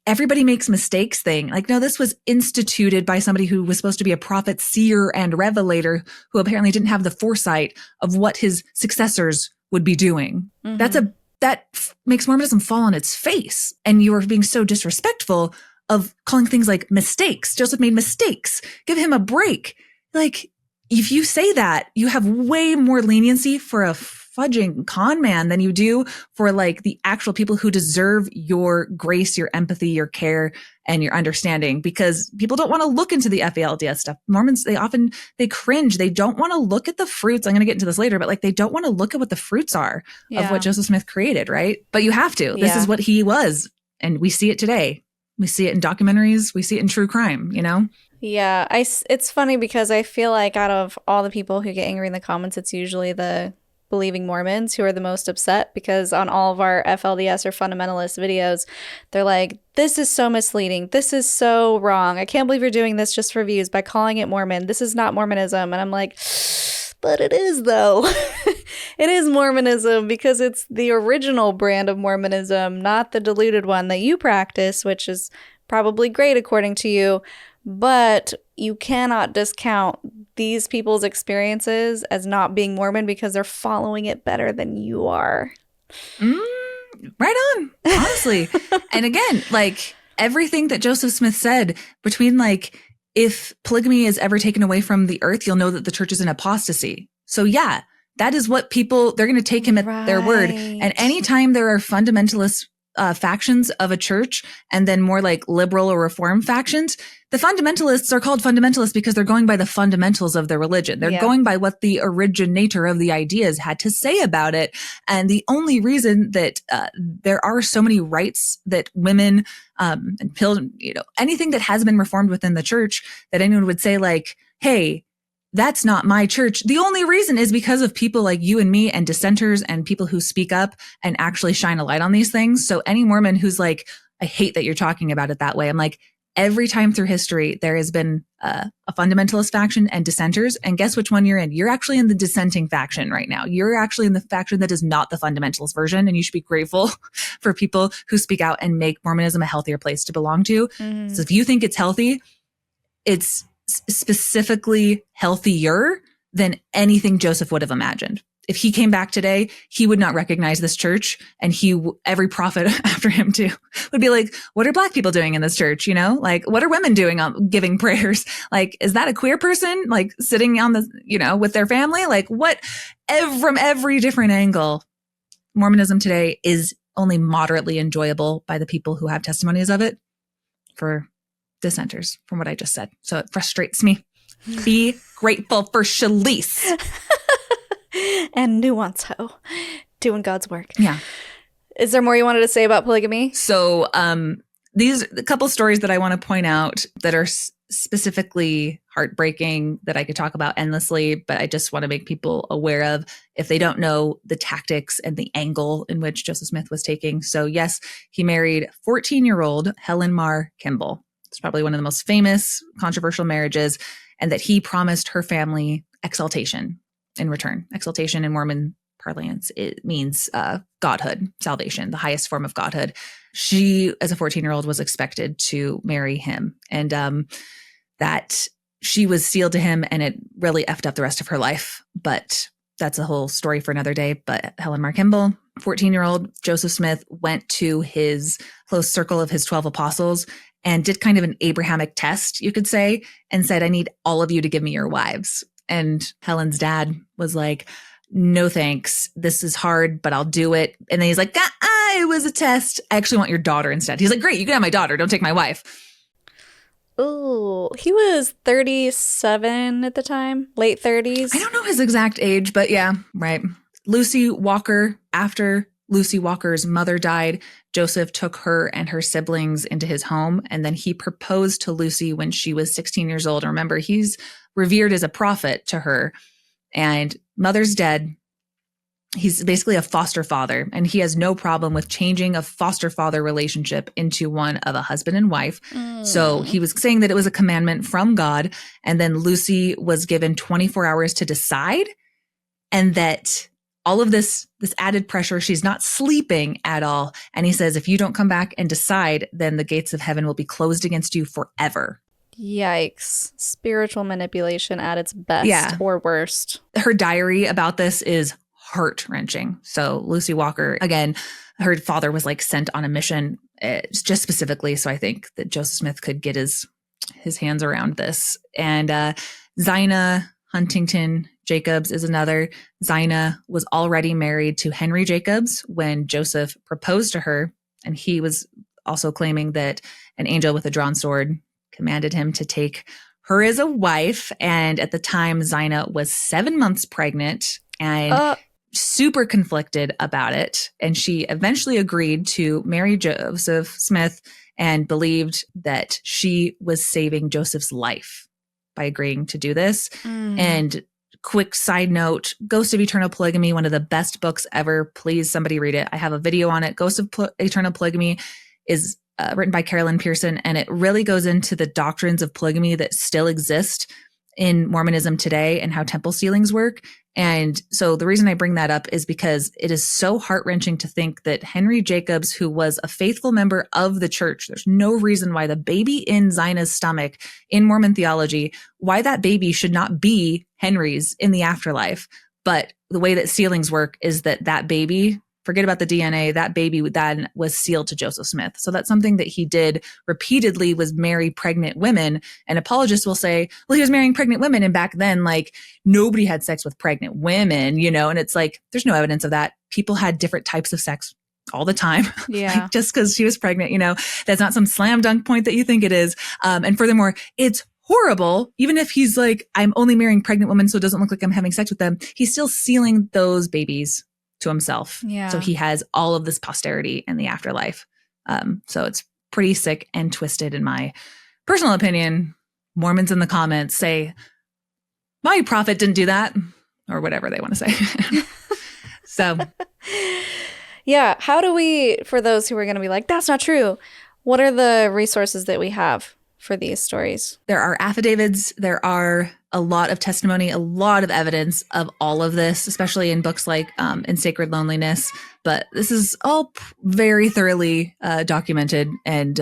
everybody makes mistakes thing. No, this was instituted by somebody who was supposed to be a prophet, seer, and revelator who apparently didn't have the foresight of what his successors would be doing. That makes Mormonism fall on its face. And you are being so disrespectful of calling things like mistakes. Joseph made mistakes. Give him a break. If you say that, you have way more leniency for a fudging con man than you do for like the actual people who deserve your grace, your empathy, your care, and your understanding, because people don't want to look into the FALDS stuff. Mormons, they cringe. They don't want to look at the fruits. I'm going to get into this later, but like they don't want to look at what the fruits are of what Joseph Smith created, right? But you have to. This is what he was. And we see it today. We see it in documentaries. We see it in true crime, you know? Yeah, it's funny because I feel like out of all the people who get angry in the comments, it's usually the believing Mormons who are the most upset, because on all of our FLDS or fundamentalist videos, they're like, this is so misleading. This is so wrong. I can't believe you're doing this just for views by calling it Mormon. This is not Mormonism. And I'm like, but it is though. It is Mormonism because it's the original brand of Mormonism, not the diluted one that you practice, which is probably great according to you. But you cannot discount these people's experiences as not being Mormon because they're following it better than you are. Right on, honestly. And again, like everything that Joseph Smith said between like, if polygamy is ever taken away from the earth, you'll know that the church is in apostasy. So yeah, that is what they're going to take him at their word. And anytime there are fundamentalist factions of a church and then more like liberal or reform factions, the fundamentalists are called fundamentalists because they're going by the fundamentals of their religion. They're going by what the originator of the ideas had to say about it. And the only reason that there are so many rights that women and children, you know, anything that has been reformed within the church, that anyone would say like, hey, that's not my church. The only reason is because of people like you and me and dissenters and people who speak up and actually shine a light on these things. So any Mormon who's like, I hate that you're talking about it that way. I'm like, every time through history, there has been a fundamentalist faction and dissenters. And guess which one you're in? You're actually in the dissenting faction right now. You're actually in the faction that is not the fundamentalist version. And you should be grateful for people who speak out and make Mormonism a healthier place to belong to. So if you think it's healthy, it's specifically healthier than anything Joseph would have imagined. If he came back today, he would not recognize this church, and every prophet after him too would be like, what are Black people doing in this church? You know, like, what are women doing giving prayers? Like, is that a queer person like sitting on the, you know, with their family? Like what, from every different angle, Mormonism today is only moderately enjoyable by the people who have testimonies of it. For dissenters, from what I just said. So it frustrates me. Be grateful for Shelise. And nuancehoe, doing God's work. Yeah. Is there more you wanted to say about polygamy? So these a couple stories that I want to point out that are specifically heartbreaking that I could talk about endlessly, but I just want to make people aware of if they don't know the tactics and the angle in which Joseph Smith was taking. So yes, he married 14-year-old Helen Mar Kimball. It's probably one of the most famous controversial marriages, and that he promised her family exaltation in return. Exaltation in Mormon parlance, it means godhood, salvation, the highest form of godhood. She, as a 14-year-old, was expected to marry him, and that she was sealed to him, and it really effed up the rest of her life. But that's a whole story for another day. But Helen Mar Kimball, 14-year-old Joseph Smith, went to his close circle of his 12 apostles and did kind of an Abrahamic test, you could say, and said, I need all of you to give me your wives. And Helen's dad was like, no thanks. This is hard, but I'll do it. And then he's like, it was a test. I actually want your daughter instead. He's like, great, you can have my daughter. Don't take my wife. Oh, he was 37 at the time, late 30s. I don't know his exact age, but yeah, right. Lucy Walker, after Lucy Walker's mother died, Joseph took her and her siblings into his home, and then he proposed to Lucy when she was 16 years old. Remember, he's revered as a prophet to her, and mother's dead. He's basically a foster father, and he has no problem with changing a foster father relationship into one of a husband and wife. So he was saying that it was a commandment from God, and then Lucy was given 24 hours to decide, and that all of this added pressure, she's not sleeping at all. And he says, if you don't come back and decide, then the gates of heaven will be closed against you forever. Yikes. Spiritual manipulation at its best or worst. Her diary about this is heart-wrenching. So Lucy Walker, again, her father was like sent on a mission just specifically. So I think that Joseph Smith could get his hands around this. And Zina Huntington Jacobs is another. Zina was already married to Henry Jacobs when Joseph proposed to her, and he was also claiming that an angel with a drawn sword commanded him to take her as a wife. And at the time, Zina was 7 months pregnant and super conflicted about it. And she eventually agreed to marry Joseph Smith and believed that she was saving Joseph's life by agreeing to do this. And quick side note, Ghost of Eternal Polygamy, one of the best books ever. Please, somebody read it. I have a video on it. Ghost of Eternal Polygamy is written by Carolyn Pearson, and it really goes into the doctrines of polygamy that still exist in Mormonism today and how temple sealings work. And so the reason I bring that up is because it is so heart-wrenching to think that Henry Jacobs, who was a faithful member of the church, there's no reason why the baby in Zina's stomach in Mormon theology, why that baby should not be Henry's in the afterlife. But the way that sealings work is that that baby, forget about the DNA, that baby then was sealed to Joseph Smith. So that's something that he did repeatedly, was marry pregnant women. And apologists will say, well, he was marrying pregnant women. And back then, like, nobody had sex with pregnant women, you know, and it's like, there's no evidence of that. People had different types of sex all the time. Yeah. Like, just because she was pregnant, you know, that's not some slam dunk point that you think it is. And furthermore, it's horrible. Even if he's like, I'm only marrying pregnant women, so it doesn't look like I'm having sex with them, he's still sealing those babies to himself. Yeah. So he has all of this posterity in the afterlife. So it's pretty sick and twisted in my personal opinion. Mormons in the comments say, my prophet didn't do that, or whatever they want to say. So. Yeah. How do we, for those who are going to be like, that's not true, what are the resources that we have for these stories? There are affidavits. There are a lot of testimony, a lot of evidence of all of this, especially in books like In Sacred Loneliness. But this is all very thoroughly documented, and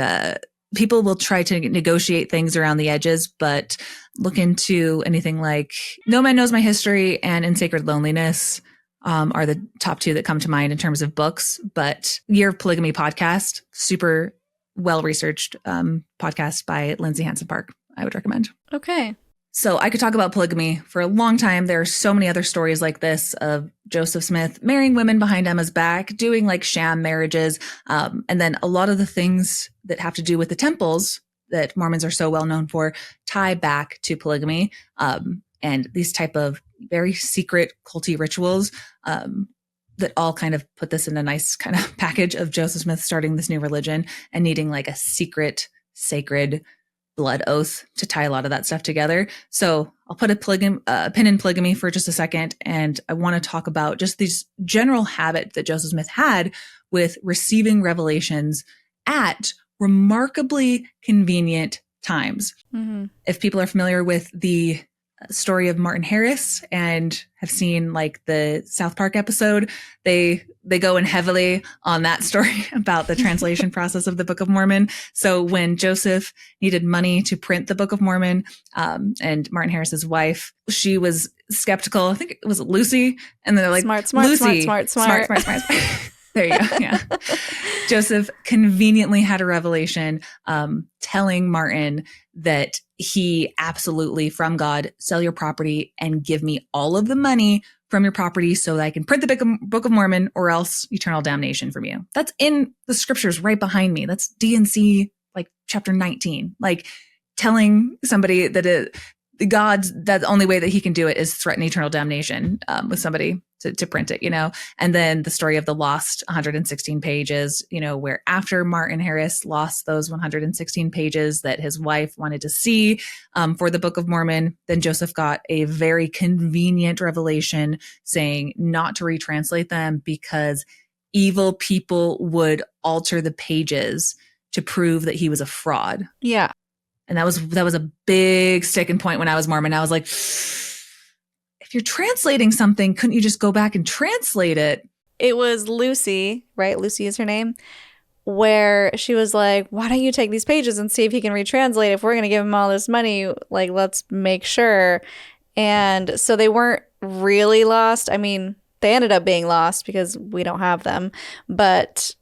people will try to negotiate things around the edges, but look into anything like No Man Knows My History and In Sacred Loneliness are the top two that come to mind in terms of books. But Year of Polygamy podcast, super well-researched podcast by Lindsay Hansen Park, I would recommend. Okay. So I could talk about polygamy for a long time. There are so many other stories like this of Joseph Smith marrying women behind Emma's back, doing like sham marriages. And then a lot of the things that have to do with the temples that Mormons are so well known for tie back to polygamy. And these type of very secret culty rituals that all kind of put this in a nice kind of package of Joseph Smith starting this new religion and needing like a secret, sacred blood oath to tie a lot of that stuff together. So I'll put a pin in polygamy for just a second. And I want to talk about just these general habits that Joseph Smith had with receiving revelations at remarkably convenient times. Mm-hmm. If people are familiar with the story of Martin Harris and have seen like the South Park episode, they go in heavily on that story about the translation process of the Book of Mormon. So when Joseph needed money to print the Book of Mormon, and Martin Harris's wife, she was skeptical. I think it was Lucy, and they're like, smart. Lucy, smart. There you go. Yeah. Joseph conveniently had a revelation telling Martin that he absolutely, from God, sell your property and give me all of the money from your property so that I can print the Book of Mormon, or else eternal damnation from you. That's in the scriptures right behind me. That's D&C, like chapter 19, like telling somebody that God's, that the only way that he can do it is threaten eternal damnation with somebody to print it, you know. And then the story of the lost 116 pages, you know, where after Martin Harris lost those 116 pages that his wife wanted to see for the Book of Mormon, then Joseph got a very convenient revelation saying not to retranslate them because evil people would alter the pages to prove that he was a fraud. Yeah. And that was a big sticking point when I was Mormon. I was like, if you're translating something, couldn't you just go back and translate it? It was Lucy, right? Lucy is her name, where she was like, why don't you take these pages and see if he can retranslate? If we're going to give him all this money, like, let's make sure. And so they weren't really lost. I mean, they ended up being lost because we don't have them. But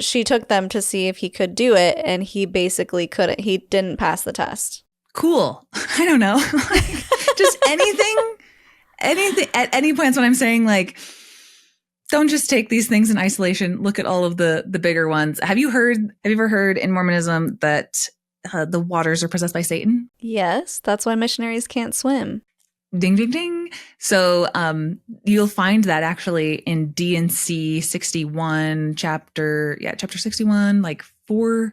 she took them to see if he could do it, and he basically couldn't. He didn't pass the test. Cool. I don't know. Just anything at any point, that's what I'm saying. Like, don't just take these things in isolation. Look at all of the bigger ones. Have you ever heard in Mormonism that the waters are possessed by Satan? Yes, that's why missionaries can't swim. Ding, ding, ding. So you'll find that actually in D&C 61, chapter 61, like 14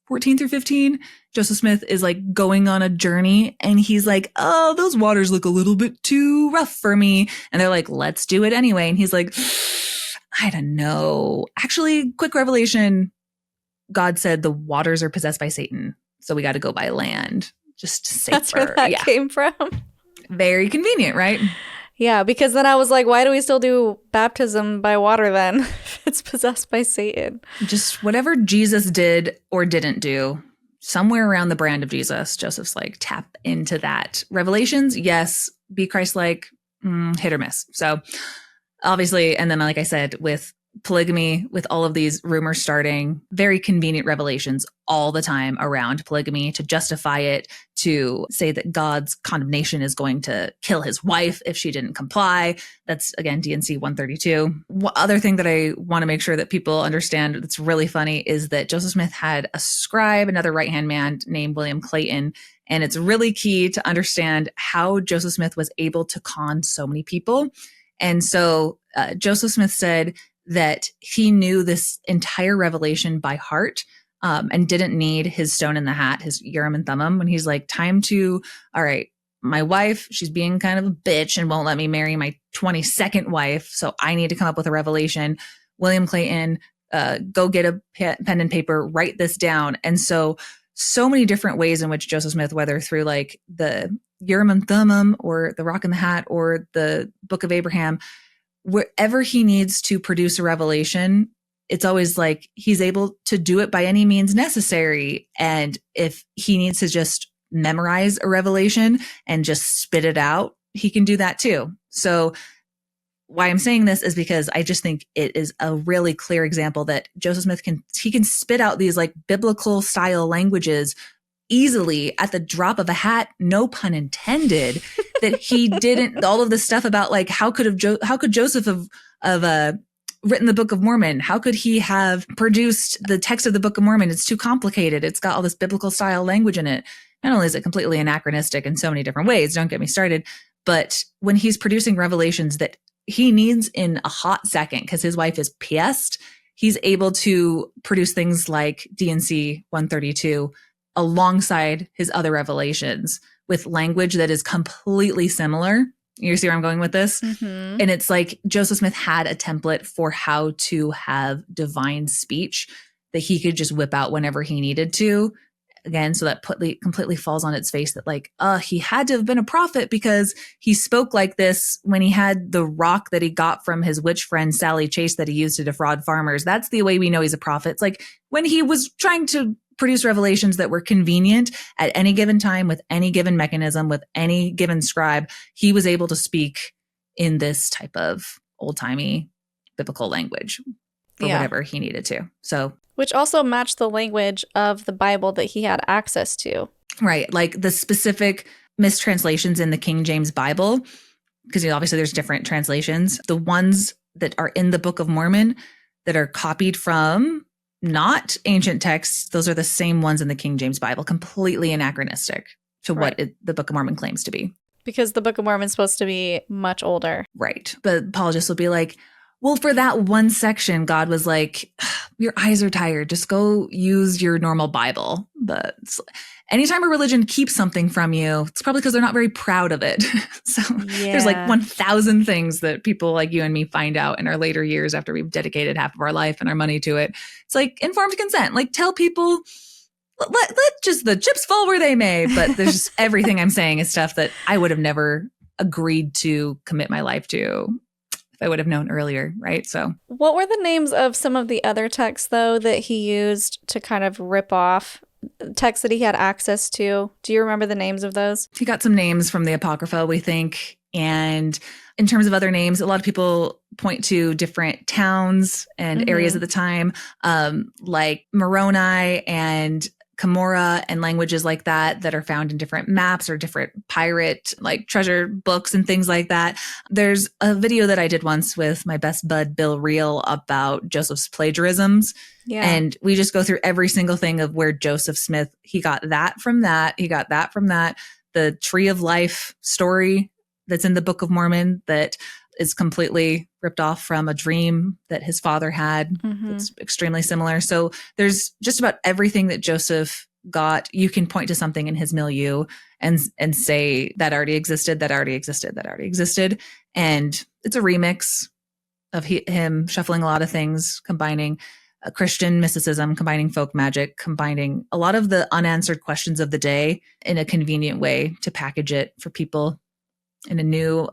through 15. Joseph Smith is like going on a journey and he's like, oh, those waters look a little bit too rough for me. And they're like, let's do it anyway. And he's like, I don't know. Actually, quick revelation. God said the waters are possessed by Satan. So we got to go by land. Just safer. That's where that came from. Very convenient, right? Yeah, because then I was like, why do we still do baptism by water then if it's possessed by Satan? Just whatever Jesus did or didn't do, somewhere around the brand of Jesus, Joseph's like, tap into that. Revelations, yes. Be Christ-like, hit or miss. So obviously, and then like I said, with polygamy, with all of these rumors starting, very convenient revelations all the time around polygamy to justify it, to say that God's condemnation is going to kill his wife if she didn't comply. That's, again, D&C 132. One other thing that I want to make sure that people understand that's really funny is that Joseph Smith had a scribe, another right-hand man named William Clayton. And it's really key to understand how Joseph Smith was able to con so many people. And so Joseph Smith said that he knew this entire revelation by heart, and didn't need his stone in the hat, his Urim and Thummim, when he's like, all right, my wife, she's being kind of a bitch and won't let me marry my 22nd wife. So I need to come up with a revelation. William Clayton, go get a pen and paper, write this down. And so many different ways in which Joseph Smith, whether through like the Urim and Thummim or the Rock in the Hat or the Book of Abraham, wherever he needs to produce a revelation, it's always like he's able to do it by any means necessary. And if he needs to just memorize a revelation and just spit it out, he can do that too. So why I'm saying this is because I just think it is a really clear example that Joseph Smith can spit out these like biblical style languages easily at the drop of a hat, no pun intended, that he didn't, all of this stuff about like, how could Joseph have written the Book of Mormon? How could he have produced the text of the Book of Mormon? It's too complicated. It's got all this biblical style language in it. Not only is it completely anachronistic in so many different ways, don't get me started, but when he's producing revelations that he needs in a hot second because his wife is pissed, he's able to produce things like D&C 132 alongside his other revelations with language that is completely similar. You see where I'm going with this? Mm-hmm. And it's like Joseph Smith had a template for how to have divine speech that he could just whip out whenever he needed to. Again, so that completely falls on its face that like, he had to have been a prophet because he spoke like this when he had the rock that he got from his witch friend, Sally Chase, that he used to defraud farmers. That's the way we know he's a prophet. It's like when he was trying to produce revelations that were convenient at any given time with any given mechanism, with any given scribe, he was able to speak in this type of old-timey biblical language for whatever he needed to. So, which also matched the language of the Bible that he had access to. Right. Like the specific mistranslations in the King James Bible, because obviously there's different translations. The ones that are in the Book of Mormon that are copied from not ancient texts, those are the same ones in the King James Bible, completely anachronistic to what the Book of Mormon claims to be. Because the Book of Mormon is supposed to be much older. Right. But apologists will be like, well, for that one section, God was like, your eyes are tired. Just go use your normal Bible. But anytime a religion keeps something from you, it's probably because they're not very proud of it. So there's like 1,000 things that people like you and me find out in our later years after we've dedicated half of our life and our money to it. It's like informed consent. Like tell people, let just the chips fall where they may. But there's just everything I'm saying is stuff that I would have never agreed to commit my life to if I would have known earlier, right? So what were the names of some of the other texts, though, that he used to kind of rip off texts that he had access to? Do you remember the names of those? He got some names from the Apocrypha, we think. And in terms of other names, a lot of people point to different towns and areas at the time, like Moroni and Camorra and languages like that are found in different maps or different pirate like treasure books and things like that. There's a video that I did once with my best bud, Bill Reel, about Joseph's plagiarisms. Yeah. And we just go through every single thing of where Joseph Smith, he got that from that. He got that from that. The Tree of Life story that's in the Book of Mormon that is completely ripped off from a dream that his father had. It's extremely similar. So there's just about everything that Joseph got. You can point to something in his milieu and say that already existed, that already existed, that already existed. And it's a remix of him shuffling a lot of things, combining Christian mysticism, combining folk magic, combining a lot of the unanswered questions of the day in a convenient way to package it for people in a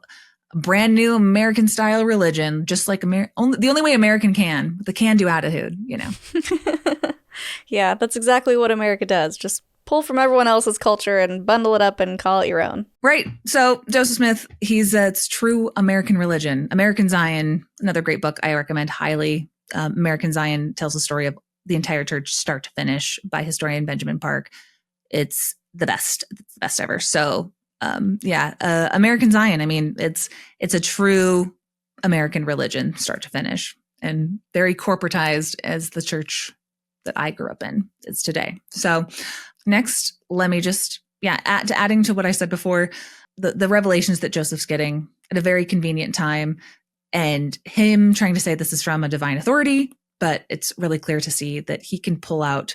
brand new American style religion, just like the only way American can, with the can-do attitude, you know. Yeah, that's exactly what America does. Just pull from everyone else's culture and bundle it up and call it your own. Right. So Joseph Smith, it's true American religion. American Zion, another great book I recommend highly. American Zion tells the story of the entire church start to finish by historian Benjamin Park. It's the best. It's the best ever. So American Zion. I mean, it's a true American religion, start to finish, and very corporatized as the church that I grew up in is today. So next, let me just, adding to what I said before, the revelations that Joseph's getting at a very convenient time, and him trying to say this is from a divine authority, but it's really clear to see that he can pull out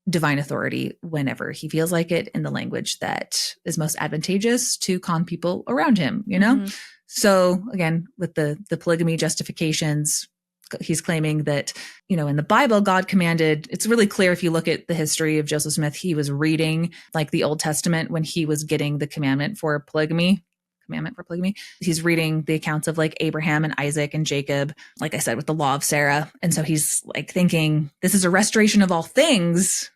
divine authority whenever he feels like it in the language that is most advantageous to con people around him, you know? So again, with the polygamy justifications, he's claiming that, in the Bible, God commanded, it's really clear if you look at the history of Joseph Smith, he was reading like the Old Testament when he was getting the commandment for polygamy. He's reading the accounts of like Abraham and Isaac and Jacob, like I said, with the law of Sarah. And so he's like thinking, this is a restoration of all things.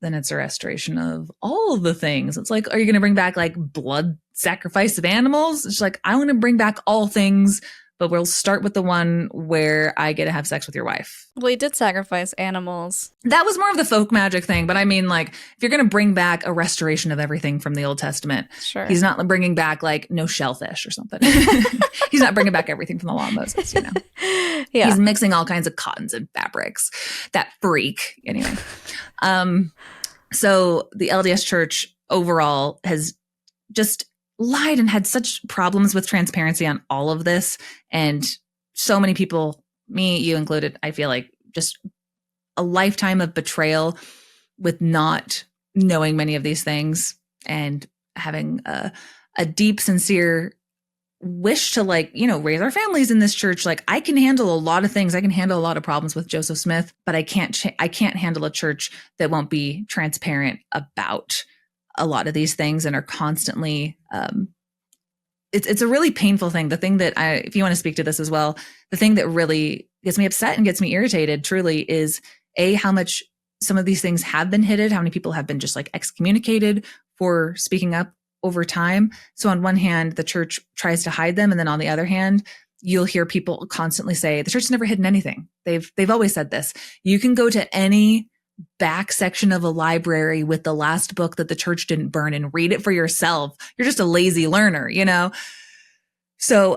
Then it's a restoration of all of the things. It's like, are you going to bring back like blood sacrifice of animals? It's like, I want to bring back all things, but we'll start with the one where I get to have sex with your wife. Well, he did sacrifice animals. That was more of the folk magic thing. But I mean, like, if you're going to bring back a restoration of everything from the Old Testament, sure, he's not bringing back like no shellfish or something. He's not bringing back everything from the law of Moses, Yeah. He's mixing all kinds of cottons and fabrics. That freak. Anyway. So the LDS Church overall has just lied and had such problems with transparency on all of this. And so many people, me, you included, I feel like just a lifetime of betrayal with not knowing many of these things and having a deep, sincere wish to raise our families in this church. Like, I can handle a lot of things. I can handle a lot of problems with Joseph Smith, but I can't handle a church that won't be transparent about a lot of these things and are constantly, it's a really painful thing. The thing that if you want to speak to this as well, the thing that really gets me upset and gets me irritated truly is how much some of these things have been hidden, how many people have been just like excommunicated for speaking up over time. So on one hand, the church tries to hide them. And then on the other hand, you'll hear people constantly say, the church's never hidden anything. They've always said this. You can go to any back section of a library with the last book that the church didn't burn and read it for yourself. You're just a lazy learner, So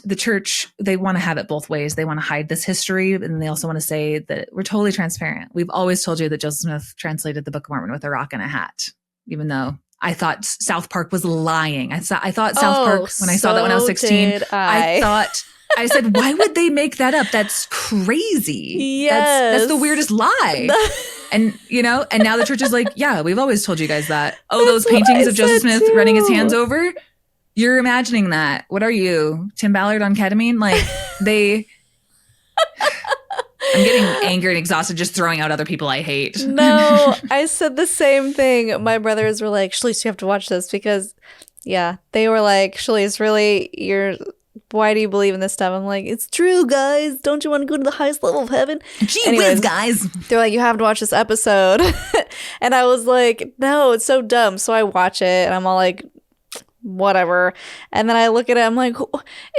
the church, they want to have it both ways. They want to hide this history, and they also want to say that we're totally transparent. We've always told you that Joseph Smith translated the Book of Mormon with a rock and a hat, even though I thought South Park was lying. I thought South Park, when I saw that when I was 16, I said, why would they make that up? That's crazy. Yes. That's the weirdest lie. And now the church is like, yeah, we've always told you guys that. Oh, those paintings of Joseph Smith running his hands over? You're imagining that. What are you, Tim Ballard on ketamine? Like, I'm getting angry and exhausted just throwing out other people I hate. No, I said the same thing. My brothers were like, Shelise, you have to watch this because, they were like, Shelise, really, why do you believe in this stuff? I'm like, it's true, guys. Don't you want to go to the highest level of heaven? Gee whiz, guys. They're like, you have to watch this episode. And I was like, no, it's so dumb. So I watch it and I'm all like, whatever. And then I look at it, I'm like,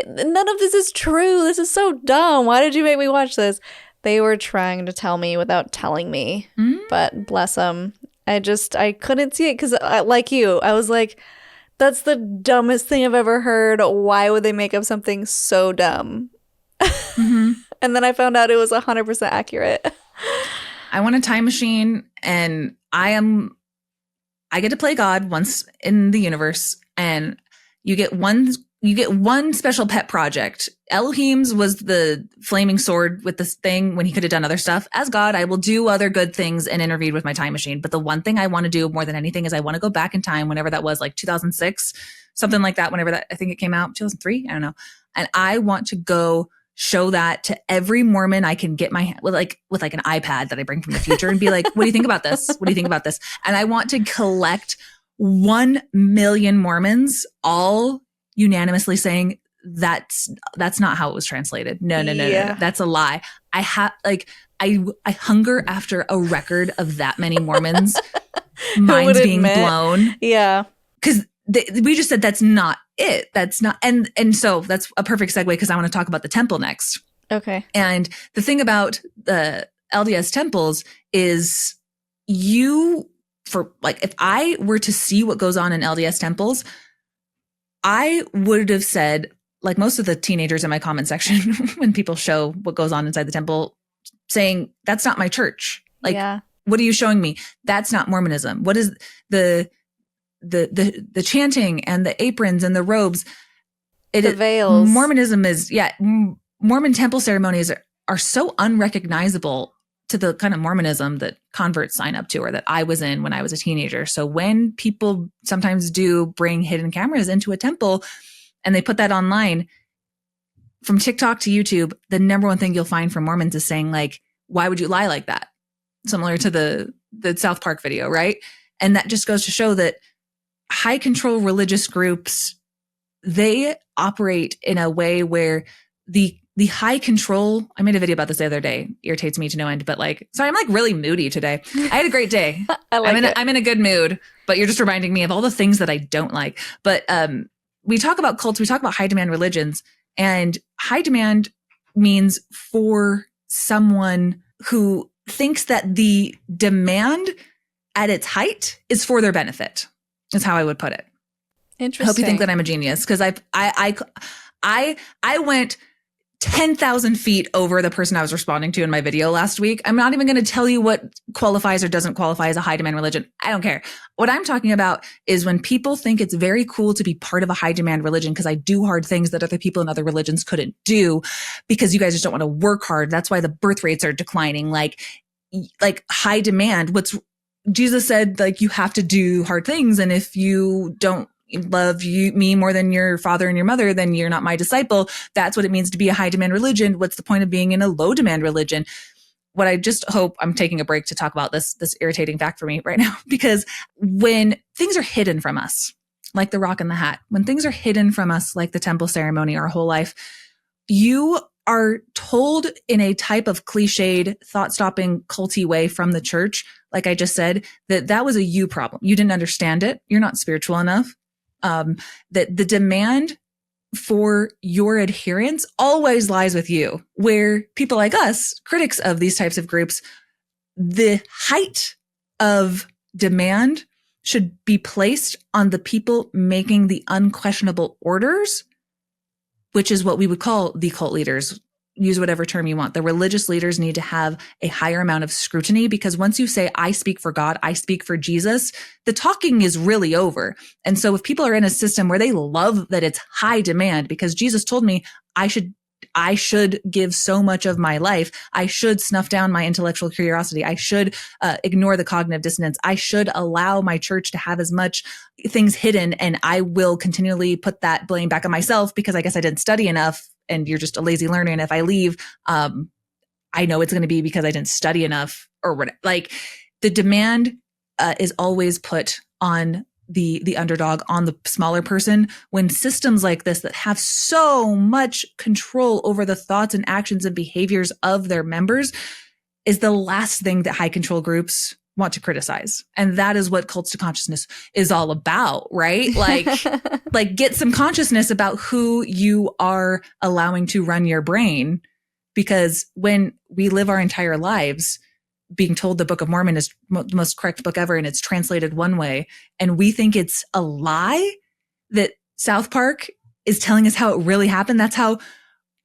none of this is true. This is so dumb. Why did you make me watch this? They were trying to tell me without telling me, but bless them. I couldn't see it because, like you, I was like, that's the dumbest thing I've ever heard. Why would they make up something so dumb? Mm-hmm. And then I found out it was 100% accurate. I want a time machine, and I get to play God once in the universe, and you get one special pet project. Elohim's was the flaming sword with this thing when he could have done other stuff. As God, I will do other good things and intervene with my time machine. But the one thing I want to do more than anything is I want to go back in time, whenever that was, like 2006, something like that, whenever that, I think it came out, 2003, I don't know. And I want to go show that to every Mormon I can get my with like an iPad that I bring from the future and be like, what do you think about this? What do you think about this? And I want to collect 1 million Mormons all unanimously saying that's not how it was translated. No. That's a lie. I hunger after a record of that many Mormons minds being blown. Yeah. Because we just said that's not it. That's not, and so that's a perfect segue because I want to talk about the temple next. Okay. And the thing about the LDS temples is if I were to see what goes on in LDS temples, I would have said, like most of the teenagers in my comment section, when people show what goes on inside the temple, saying, that's not my church. Like, What are you showing me? That's not Mormonism. What is the chanting and the aprons and the robes? The veils. Mormonism is, Mormon temple ceremonies are so unrecognizable to the kind of Mormonism that converts sign up to, or that I was in when I was a teenager. So when people sometimes do bring hidden cameras into a temple and they put that online, from TikTok to YouTube, the number one thing you'll find from Mormons is saying, like, why would you lie like that? Similar to the South Park video, right? And that just goes to show that high control religious groups, they operate in a way where the high control, I made a video about this the other day, irritates me to no end, but sorry, I'm really moody today. I had a great day. I'm in a good mood, but you're just reminding me of all the things that I don't like. But we talk about cults, we talk about high demand religions, and high demand means for someone who thinks that the demand at its height is for their benefit, is how I would put it. Interesting. I hope you think that I'm a genius, because I went 10,000 feet over the person I was responding to in my video last week. I'm not even going to tell you what qualifies or doesn't qualify as a high demand religion. I don't care. What I'm talking about is when people think it's very cool to be part of a high demand religion because I do hard things that other people in other religions couldn't do, because you guys just don't want to work hard. That's why the birth rates are declining. Like high demand. Jesus said, you have to do hard things. And if you don't love me more than your father and your mother, then you're not my disciple. That's what it means to be a high demand religion. What's the point of being in a low demand religion? What I just hope, I'm taking a break to talk about this irritating fact for me right now, because when things are hidden from us, like the rock and the hat, when things are hidden from us, like the temple ceremony, our whole life, you are told in a type of cliched, thought-stopping, culty way from the church, like I just said, that was a you problem. You didn't understand it. You're not spiritual enough. That the demand for your adherence always lies with you, where people like us, critics of these types of groups, the height of demand should be placed on the people making the unquestionable orders, which is what we would call the cult leaders. Use whatever term you want. The religious leaders need to have a higher amount of scrutiny, because once you say, I speak for God, I speak for Jesus, the talking is really over. And so if people are in a system where they love that it's high demand, because Jesus told me I should give so much of my life, I should snuff down my intellectual curiosity, I should ignore the cognitive dissonance, I should allow my church to have as much things hidden, and I will continually put that blame back on myself because I guess I didn't study enough. And you're just a lazy learner. And if I leave, I know it's going to be because I didn't study enough, or what. The demand is always put on the underdog, on the smaller person, when systems like this that have so much control over the thoughts and actions and behaviors of their members is the last thing that high control groups want to criticize. And that is what Cults to Consciousness is all about, right? Get some consciousness about who you are allowing to run your brain, because when we live our entire lives being told the Book of Mormon is the most correct book ever and it's translated one way, and we think it's a lie that South Park is telling us how it really happened. That's how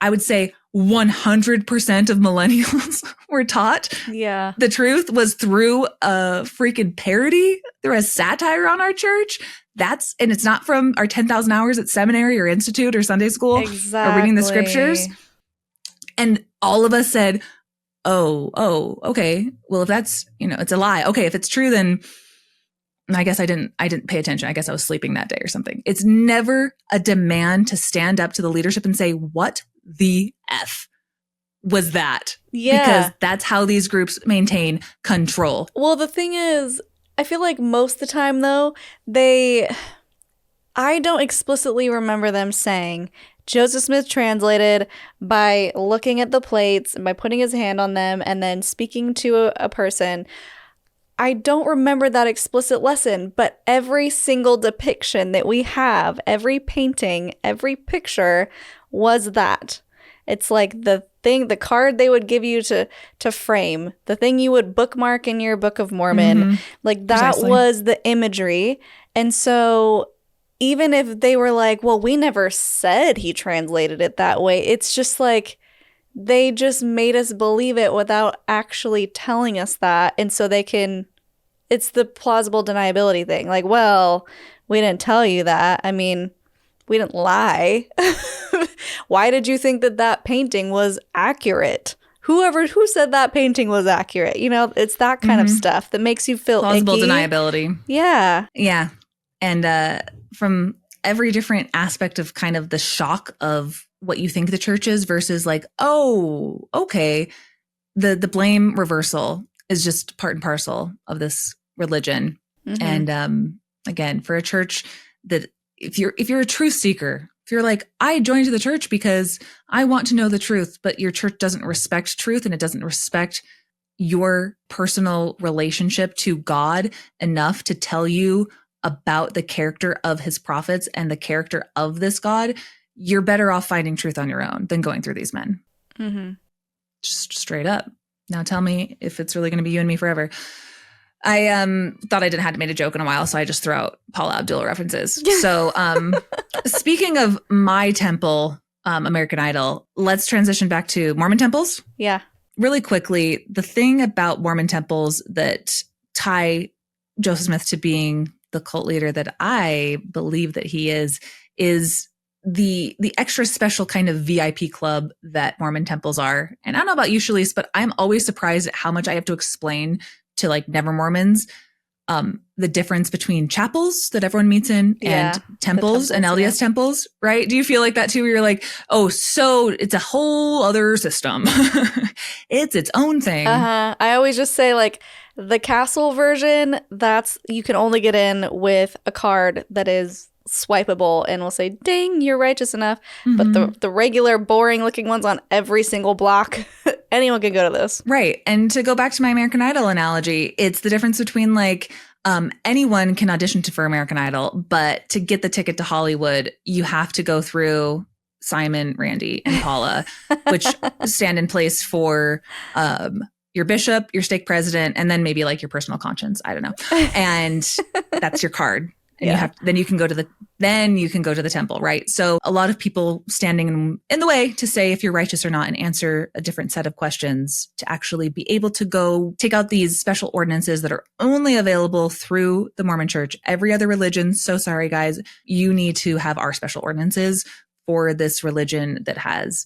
I would say 100% of millennials were taught. Yeah. The truth was through a freaking parody, through a satire on our church. And it's not from our 10,000 hours at seminary or institute or Sunday school Exactly. or reading the scriptures. And all of us said, oh, okay. Well, if that's, it's a lie. Okay. If it's true, then I guess I didn't pay attention. I guess I was sleeping that day or something. It's never a demand to stand up to the leadership and say, what the F was that? Yeah. Because that's how these groups maintain control. Well, the thing is, I feel like most of the time, though, I don't explicitly remember them saying, Joseph Smith translated by looking at the plates and by putting his hand on them and then speaking to a person. I don't remember that explicit lesson, but every single depiction that we have, every painting, every picture was that. It's like the card they would give you to frame, the thing you would bookmark in your Book of Mormon, like that Precisely. was the imagery. And so even if they were like, well, we never said he translated it that way, it's just like they just made us believe it without actually telling us that. And so it's the plausible deniability thing. Like, well, we didn't tell you that. I mean, we didn't lie. Why did you think that painting was accurate? Who said that painting was accurate? It's that kind of stuff that makes you feel plausible icky. deniability. Yeah. Yeah. And from every different aspect of kind of the shock of what you think the church is versus like, oh, okay. The blame reversal is just part and parcel of this religion. And again, for a church that if you're a truth seeker, if you're like, I joined the church because I want to know the truth, but your church doesn't respect truth and it doesn't respect your personal relationship to God enough to tell you about the character of his prophets and the character of this God, you're better off finding truth on your own than going through these men. Just straight up. Now tell me if it's really going to be you and me forever. I thought I hadn't made a joke in a while, so I just throw out Paula Abdul references. So speaking of my temple, American Idol, let's transition back to Mormon temples. Yeah. Really quickly, the thing about Mormon temples that tie Joseph Smith to being the cult leader that I believe that he is the extra special kind of VIP club that Mormon temples are. And I don't know about you, Shelise, but I'm always surprised at how much I have to explain to like never Mormons, the difference between chapels that everyone meets in and temples and LDS temples, right? Do you feel like that too? Where you're like, oh, so it's a whole other system. It's its own thing. I always just say like the castle version, you can only get in with a card that is swipeable and will say, ding, you're righteous enough. But the regular boring looking ones on every single block, anyone can go to this. Right. And to go back to my American Idol analogy, it's the difference between like anyone can audition for American Idol, but to get the ticket to Hollywood, you have to go through Simon, Randy, and Paula, which stand in place for your bishop, your stake president, and then maybe like your personal conscience. I don't know. And that's your card. And then you can go to the temple, right? So a lot of people standing in the way to say if you're righteous or not and answer a different set of questions to actually be able to go take out these special ordinances that are only available through the Mormon church. Every other religion, so sorry guys, you need to have our special ordinances for this religion that has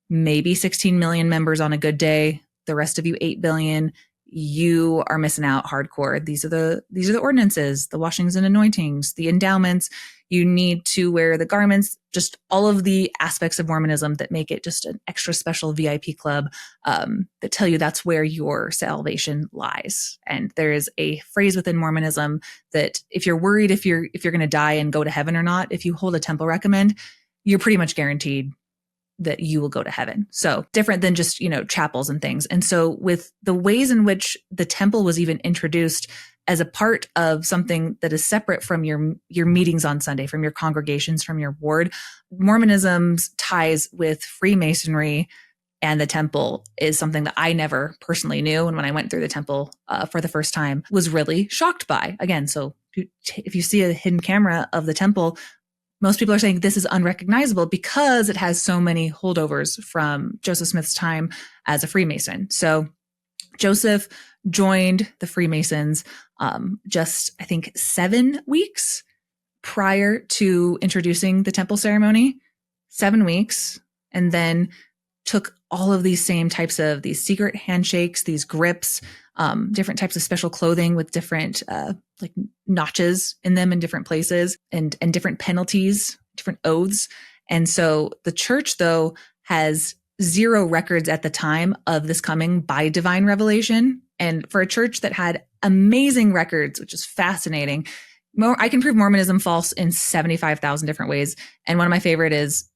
maybe 16 million members on a good day. The rest of you 8 billion. You are missing out hardcore. These are the ordinances, the washings and anointings, the endowments. You need to wear the garments, just all of the aspects of Mormonism that make it just an extra special VIP club that tell you that's where your salvation lies. And there is a phrase within Mormonism that if you're worried if you're going to die and go to heaven or not, if you hold a temple recommend, you're pretty much guaranteed that you will go to heaven. So different than just, chapels and things. And so with the ways in which the temple was even introduced as a part of something that is separate from your meetings on Sunday, from your congregations, from your ward, Mormonism's ties with Freemasonry and the temple is something that I never personally knew. And when I went through the temple for the first time, was really shocked by. Again, so if you see a hidden camera of the temple, most people are saying this is unrecognizable because it has so many holdovers from Joseph Smith's time as a Freemason. So Joseph joined the Freemasons just, I think, 7 weeks prior to introducing the temple ceremony. 7 weeks, and then took all of these same types of these secret handshakes, these grips, different types of special clothing with different like notches in them in different places, and different penalties, different oaths. And so the church, though, has zero records at the time of this coming by divine revelation. And for a church that had amazing records, which is fascinating, I can prove Mormonism false in 75,000 different ways. And one of my favorite is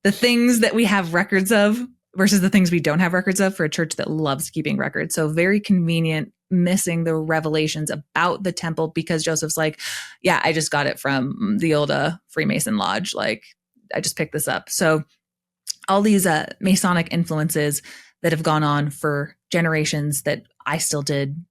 the things that we have records of versus the things we don't have records of for a church that loves keeping records. So very convenient missing the revelations about the temple because Joseph's like, yeah, I just got it from the old Freemason lodge. Like, I just picked this up. So all these Masonic influences that have gone on for generations that I still did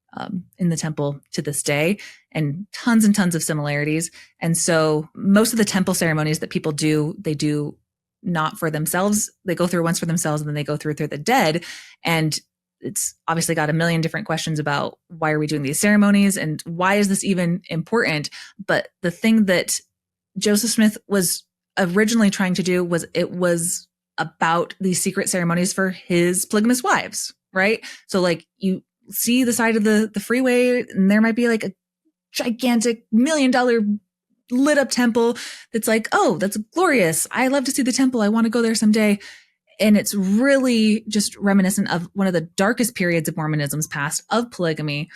in the temple to this day, and tons of similarities. And so most of the temple ceremonies that people do, they do not for themselves. They go through once for themselves, and then they go through the dead. And it's obviously got a million different questions about why are we doing these ceremonies and why is this even important? But the thing that Joseph Smith was originally trying to do was it was about these secret ceremonies for his polygamous wives, right? So like you see the side of the freeway, and there might be like a gigantic $1 million lit up temple that's like, oh, that's glorious. I love to see the temple. I want to go there someday. And it's really just reminiscent of one of the darkest periods of Mormonism's past, of polygamy,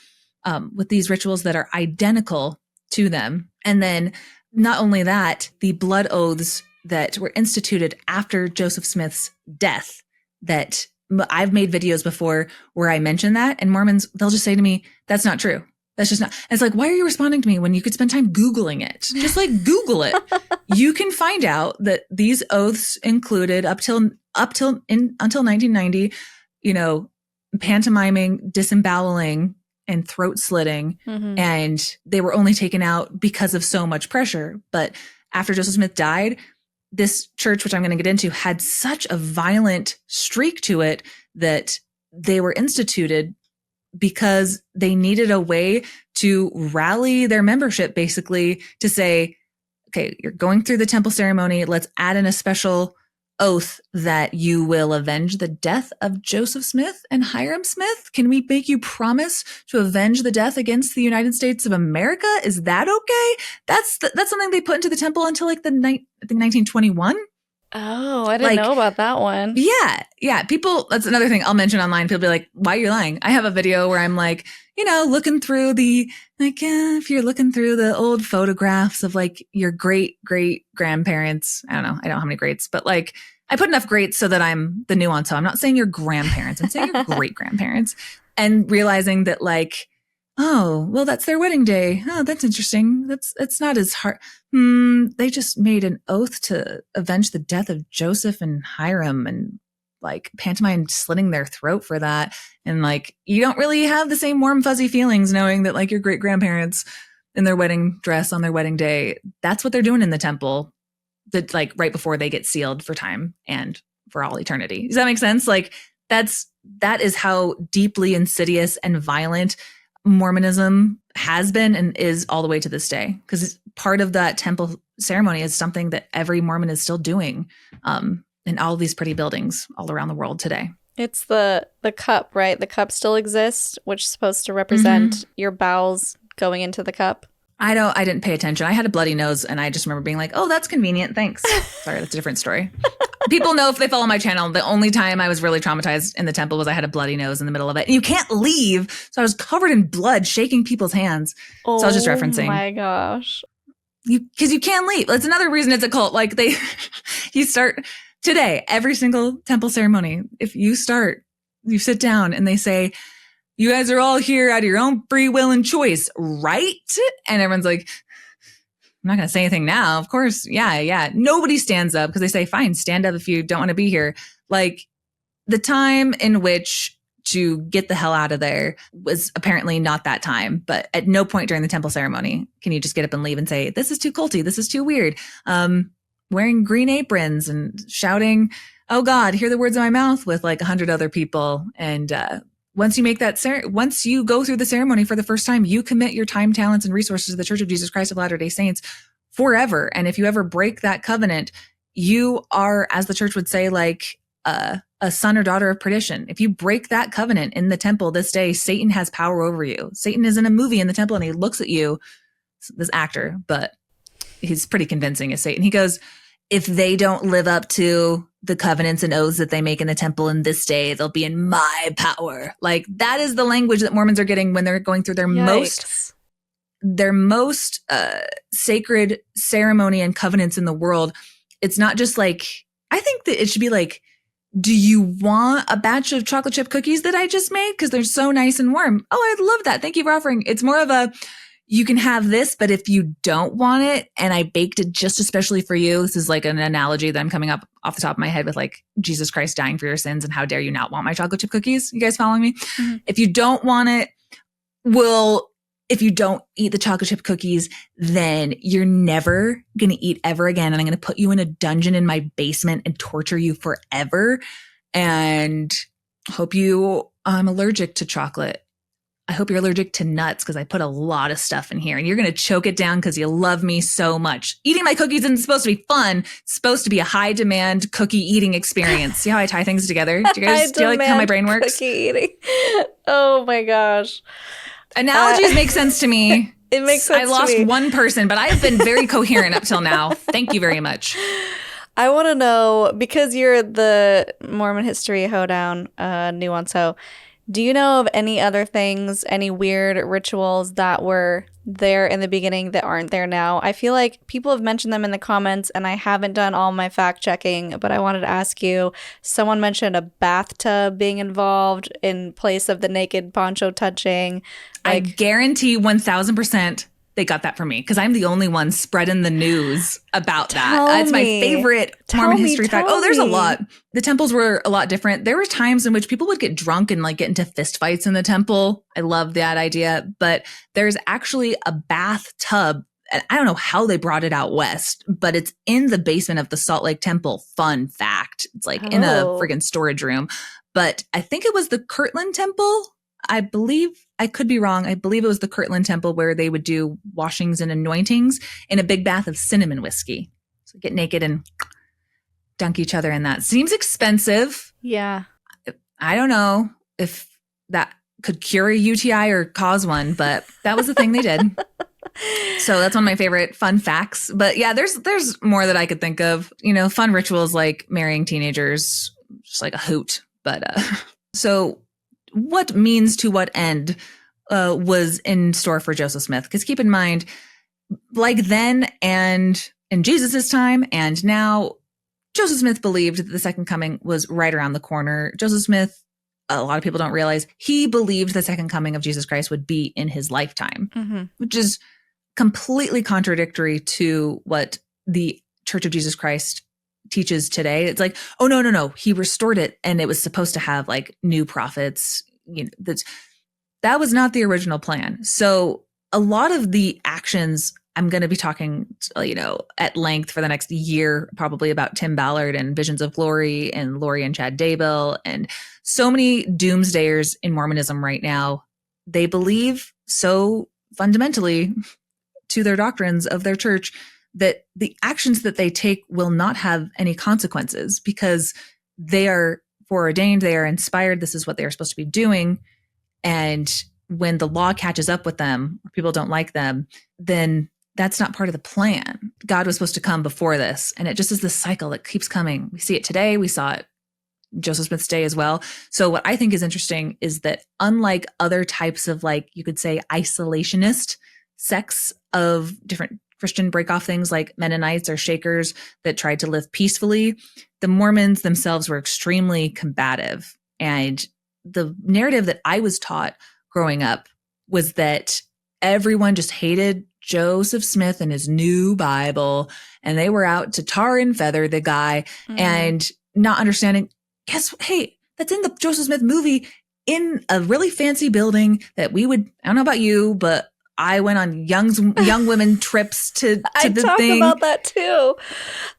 with these rituals that are identical to them. And then not only that, the blood oaths that were instituted after Joseph Smith's death, that I've made videos before where I mention that, and Mormons, they'll just say to me, that's not true. That's just not. And it's like, why are you responding to me when you could spend time Googling it? Just like Google it. You can find out that these oaths included until 1990, pantomiming, disemboweling, and throat slitting. Mm-hmm. And they were only taken out because of so much pressure. But after Joseph Smith died, this church, which I'm going to get into, had such a violent streak to it that they were instituted because they needed a way to rally their membership, basically to say, okay, you're going through the temple ceremony. Let's add in a special oath that you will avenge the death of Joseph Smith and Hiram Smith. Can we make you promise to avenge the death against the United States of America? Is that okay? That's something they put into the temple until like I think 1921. Oh, I didn't know about that one. Yeah. People, that's another thing I'll mention online. People be like, why are you lying? I have a video where I'm like, looking through if you're looking through the old photographs of like your great grandparents. I don't know how many greats, but like I put enough greats so that I'm the nuancehoe. I'm not saying your grandparents. I'm saying your great grandparents, and realizing that like, oh, well, that's their wedding day. Oh, that's interesting. It's not as hard. They just made an oath to avenge the death of Joseph and Hiram, and like pantomime slitting their throat for that. And like, you don't really have the same warm, fuzzy feelings knowing that like your great grandparents in their wedding dress on their wedding day, that's what they're doing in the temple, that like right before they get sealed for time and for all eternity. Does that make sense? Like that is how deeply insidious and violent Mormonism has been and is all the way to this day, because part of that temple ceremony is something that every Mormon is still doing in all these pretty buildings all around the world today. It's the cup, right? The cup still exists, which is supposed to represent your bowels going into the cup. I didn't pay attention. I had a bloody nose, and I just remember being like, oh, that's convenient. Thanks. Sorry, that's a different story. People know if they follow my channel, the only time I was really traumatized in the temple was I had a bloody nose in the middle of it. And you can't leave. So I was covered in blood, shaking people's hands. So I was just referencing. Oh my gosh. Because you can't leave. That's another reason it's a cult. Like you start today, every single temple ceremony. If you sit down and they say, you guys are all here out of your own free will and choice, right? And everyone's like, I'm not going to say anything now. Of course. Yeah. Nobody stands up because they say, fine, stand up if you don't want to be here. Like, the time in which to get the hell out of there was apparently not that time, but at no point during the temple ceremony can you just get up and leave and say, this is too culty, this is too weird. Wearing green aprons and shouting, oh God, hear the words of my mouth with like 100 other people. And once you make that, once you go through the ceremony for the first time, you commit your time, talents, and resources to the Church of Jesus Christ of Latter-day Saints forever. And if you ever break that covenant, you are, as the church would say, like a son or daughter of perdition. If you break that covenant in the temple this day, Satan has power over you. Satan is in a movie in the temple and he looks at you, this actor, but he's pretty convincing as Satan. He goes, if they don't live up to the covenants and oaths that they make in the temple in this day, they'll be in my power. Like that is the language that Mormons are getting when they're going through their most sacred ceremony and covenants in the world. It's not just like, I think that it should be like, do you want a batch of chocolate chip cookies that I just made? Because they're so nice and warm. Oh, I'd love that. Thank you for offering. It's more of a, you can have this, but if you don't want it, and I baked it just especially for you, this is like an analogy that I'm coming up off the top of my head with like Jesus Christ dying for your sins and how dare you not want my chocolate chip cookies? You guys following me? Mm-hmm. If you don't want it, if you don't eat the chocolate chip cookies, then you're never going to eat ever again. And I'm going to put you in a dungeon in my basement and torture you forever. And I'm allergic to chocolate. I hope you're allergic to nuts because I put a lot of stuff in here and you're going to choke it down because you love me so much. Eating my cookies isn't supposed to be fun. It's supposed to be a high demand cookie eating experience. See how I tie things together? Do you like how my brain works? Cookie eating. Oh my gosh. Analogies make sense to me. It makes sense. I lost one person, but I've been very coherent up till now. Thank you very much. I want to know, because you're the Mormon history hoedown, nuancehoe, do you know of any other things, any weird rituals that were there in the beginning that aren't there now? I feel like people have mentioned them in the comments and I haven't done all my fact checking, but I wanted to ask you, someone mentioned a bathtub being involved in place of the naked poncho touching. I guarantee 1000% they got that from me because I'm the only one spreading the news about that. It's my favorite Mormon history fact. Oh, there's a lot. The temples were a lot different. There were times in which people would get drunk and like get into fist fights in the temple. I love that idea. But there's actually a bathtub. And I don't know how they brought it out west, but it's in the basement of the Salt Lake Temple. Fun fact. It's like in a friggin' storage room. But I think it was the Kirtland Temple. I believe, I could be wrong. I believe it was the Kirtland Temple where they would do washings and anointings in a big bath of cinnamon whiskey. So get naked and dunk each other in that. Seems expensive. Yeah. I don't know if that could cure a UTI or cause one, but that was the thing they did. So that's one of my favorite fun facts. But yeah, there's more that I could think of. You know, fun rituals like marrying teenagers, just like a hoot. But so what means to what end was in store for Joseph Smith? Because keep in mind, like then and in Jesus's time and now, Joseph Smith believed that the second coming was right around the corner. Joseph Smith, a lot of people don't realize, he believed the second coming of Jesus Christ would be in his lifetime, which is completely contradictory to what the Church of Jesus Christ teaches today. It's like, oh, no. He restored it and it was supposed to have like new prophets. You know, that was not the original plan. So a lot of the actions, I'm going to be talking, you know, at length for the next year, probably about Tim Ballard and Visions of Glory and Lori and Chad Daybell and so many doomsdayers in Mormonism right now. They believe so fundamentally to their doctrines of their church that the actions that they take will not have any consequences because they are foreordained, they are inspired, this is what they are supposed to be doing. And when the law catches up with them, or people don't like them, then that's not part of the plan. God was supposed to come before this. And it just is this cycle that keeps coming. We see it today. We saw it Joseph Smith's day as well. So what I think is interesting is that unlike other types of, like, you could say isolationist sects of different Christian break-off things like Mennonites or Shakers that tried to live peacefully, the Mormons themselves were extremely combative. And the narrative that I was taught growing up was that everyone just hated Joseph Smith and his new Bible, and they were out to tar and feather the guy and not understanding, hey, that's in the Joseph Smith movie in a really fancy building that we would, I don't know about you, but I went on young women trips to I the talk thing. about that too.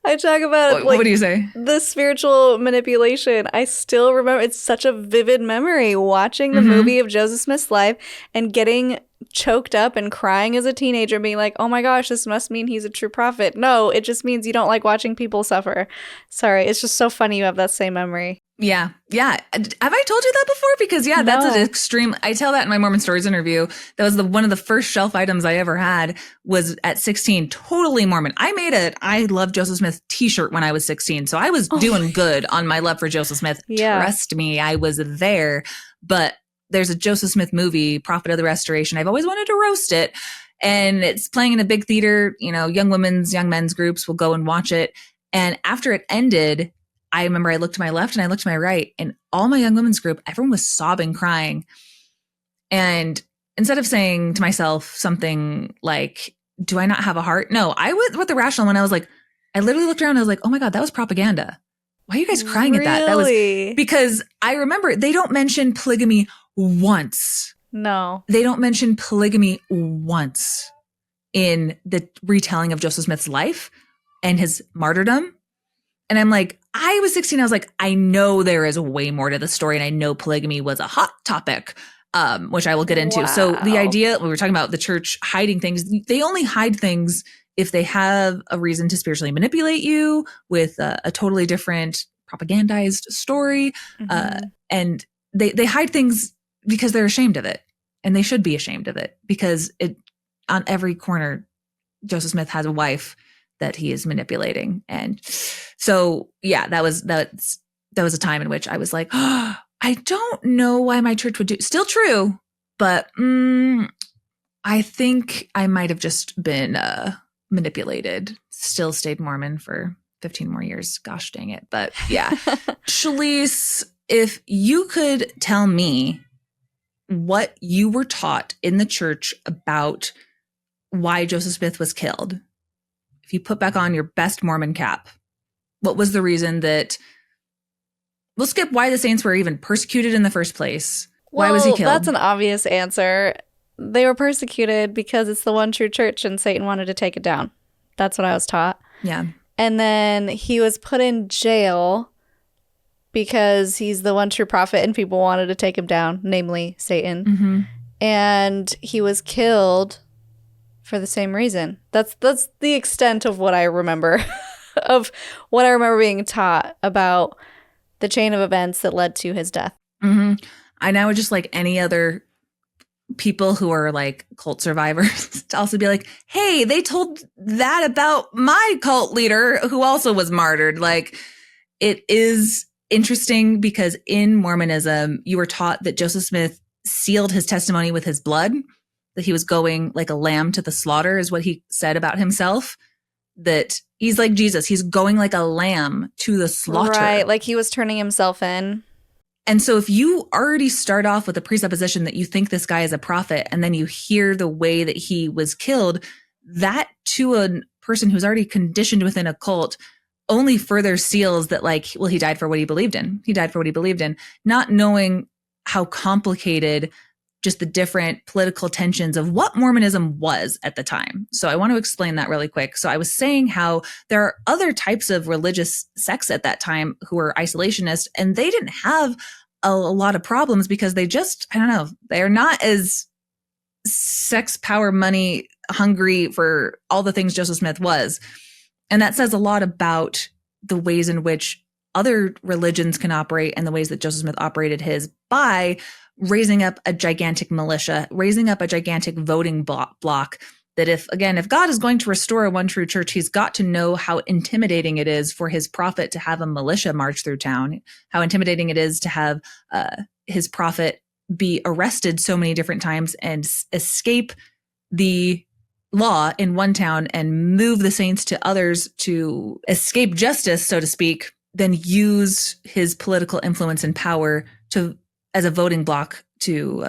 I talk about What do you say? The spiritual manipulation. I still remember, it's such a vivid memory watching the movie of Joseph Smith's life and getting choked up and crying as a teenager, being like, oh my gosh, this must mean he's a true prophet. No, it just means you don't like watching people suffer. Sorry, it's just so funny you have that same memory. Yeah. Have I told you that before? Because that's an extreme. I tell that in my Mormon Stories interview. That was one of the first shelf items I ever had was at 16, totally Mormon. I made I love Joseph Smith t-shirt when I was 16. So I was doing good on my love for Joseph Smith. Yeah. Trust me, I was there. But there's a Joseph Smith movie, Prophet of the Restoration. I've always wanted to roast it. And it's playing in a big theater. Young women's, young men's groups will go and watch it. And after it ended, I remember I looked to my left and I looked to my right, and all my young women's group, everyone was sobbing, crying. And instead of saying to myself something like, do I not have a heart? No, I went with the rational one. I was like, I literally looked around and I was like, oh my God, that was propaganda. Why are you guys crying at that? That was because I remember they don't mention polygamy once. No. They don't mention polygamy once in the retelling of Joseph Smith's life and his martyrdom. And I'm like, I was 16. I was like, I know there is way more to the story. And I know polygamy was a hot topic, which I will get into. Wow. So the idea, we were talking about the church hiding things. They only hide things if they have a reason to spiritually manipulate you with a totally different propagandized story. And they hide things because they're ashamed of it. And they should be ashamed of it because on every corner, Joseph Smith has a wife that he is manipulating. And so, that was a time in which I was like, oh, I don't know why my church would do, still true, but I think I might have just been manipulated, still stayed Mormon for 15 more years. Gosh dang it. But yeah, Shelise, if you could tell me what you were taught in the church about why Joseph Smith was killed, if you put back on your best Mormon cap, what was the reason that, we'll skip why the saints were even persecuted in the first place. Why was he killed? That's an obvious answer. They were persecuted because it's the one true church and Satan wanted to take it down. That's what I was taught. Yeah. And then he was put in jail because he's the one true prophet and people wanted to take him down, namely Satan. And he was killed for the same reason. That's the extent of what I remember of what I remember being taught about the chain of events that led to his death. I now would just like any other people who are like cult survivors to also be like, hey, they told that about my cult leader who also was martyred. Like, it is interesting because in Mormonism, you were taught that Joseph Smith sealed his testimony with his blood, that he was going like a lamb to the slaughter is what he said about himself, that he's like Jesus. He's going like a lamb to the slaughter. Right, like he was turning himself in. And so if you already start off with a presupposition that you think this guy is a prophet and then you hear the way that he was killed, that to a person who's already conditioned within a cult only further seals that like, well, he died for what he believed in. He died for what he believed in, not knowing how complicated just the different political tensions of what Mormonism was at the time. So I want to explain that really quick. So I was saying how there are other types of religious sects at that time who were isolationist, and they didn't have a lot of problems because they just, I don't know, they're not as sex, power, money hungry for all the things Joseph Smith was. And that says a lot about the ways in which other religions can operate and the ways that Joseph Smith operated his by raising up a gigantic militia, raising up a gigantic voting block that if God is going to restore a one true church, he's got to know how intimidating it is for his prophet to have a militia march through town, how intimidating it is to have his prophet be arrested so many different times and escape the law in one town and move the saints to others to escape justice, so to speak, then use his political influence and power to as a voting block to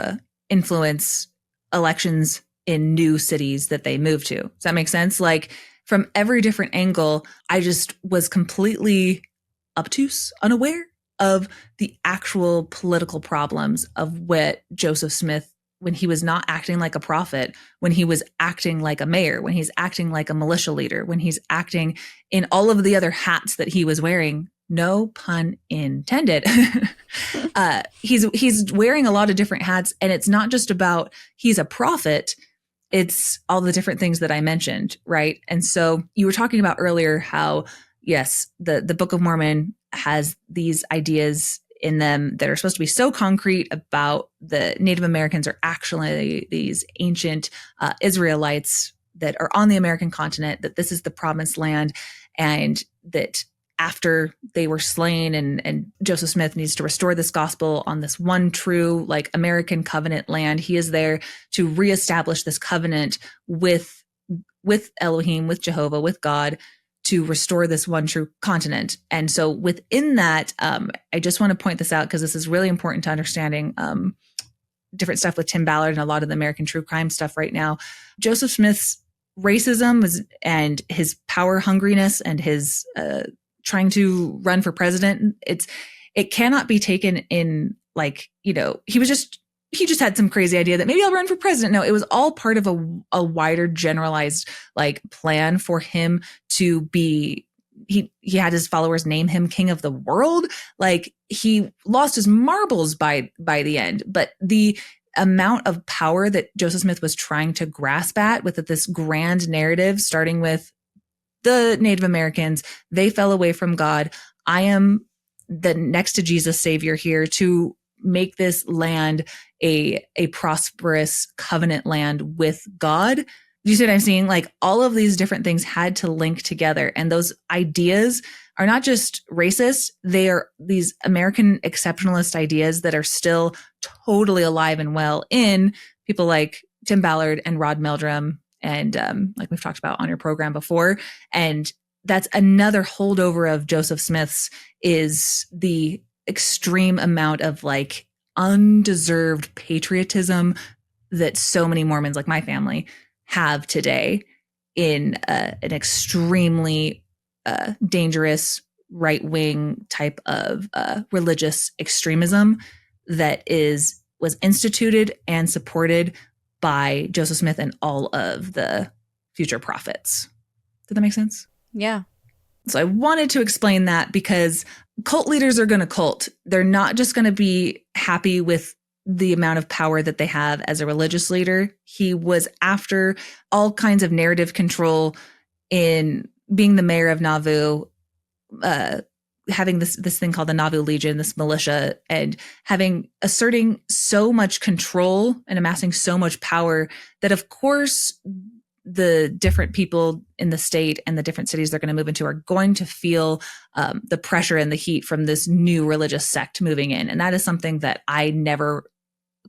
influence elections in new cities that they move to. Does that make sense? Like, from every different angle, I just was completely obtuse, unaware of the actual political problems of what Joseph Smith, when he was not acting like a prophet, when he was acting like a mayor, when he's acting like a militia leader, when he's acting in all of the other hats that he was wearing, no pun intended. He's wearing a lot of different hats, and it's not just about he's a prophet. It's all the different things that I mentioned, right? And so you were talking about earlier how, yes, the Book of Mormon has these ideas in them that are supposed to be so concrete about the Native Americans are actually these ancient Israelites that are on the American continent, that this is the promised land, and that after they were slain and Joseph Smith needs to restore this gospel on this one true like American covenant land, he is there to reestablish this covenant with Elohim, with Jehovah, with God, to restore this one true continent. And so within that, I just want to point this out because this is really important to understanding different stuff with Tim Ballard and a lot of the American true crime stuff right now. Joseph Smith's racism and his power hungriness and his trying to run for president, it cannot be taken in like, he just had some crazy idea that maybe I'll run for president. No, it was all part of a wider generalized like plan for him to be, he had his followers name him king of the world. Like he lost his marbles by the end, but the amount of power that Joseph Smith was trying to grasp at with this grand narrative, starting with the Native Americans, they fell away from God. I am the next to Jesus savior here to make this land a prosperous covenant land with God. Do you see what I'm seeing? Like all of these different things had to link together. And those ideas are not just racist. They are these American exceptionalist ideas that are still totally alive and well in people like Tim Ballard and Rod Meldrum. And like we've talked about on your program before. And that's another holdover of Joseph Smith's is the extreme amount of like undeserved patriotism that so many Mormons like my family have today in an extremely dangerous right-wing type of religious extremism that was instituted and supported by Joseph Smith and all of the future prophets. Did that make sense? Yeah. So I wanted to explain that because cult leaders are going to cult. They're not just going to be happy with the amount of power that they have as a religious leader. He was after all kinds of narrative control in being the mayor of Nauvoo, having this thing called the Nauvoo Legion, this militia, and asserting so much control and amassing so much power that, of course, the different people in the state and the different cities they're going to move into are going to feel the pressure and the heat from this new religious sect moving in. And that is something that I never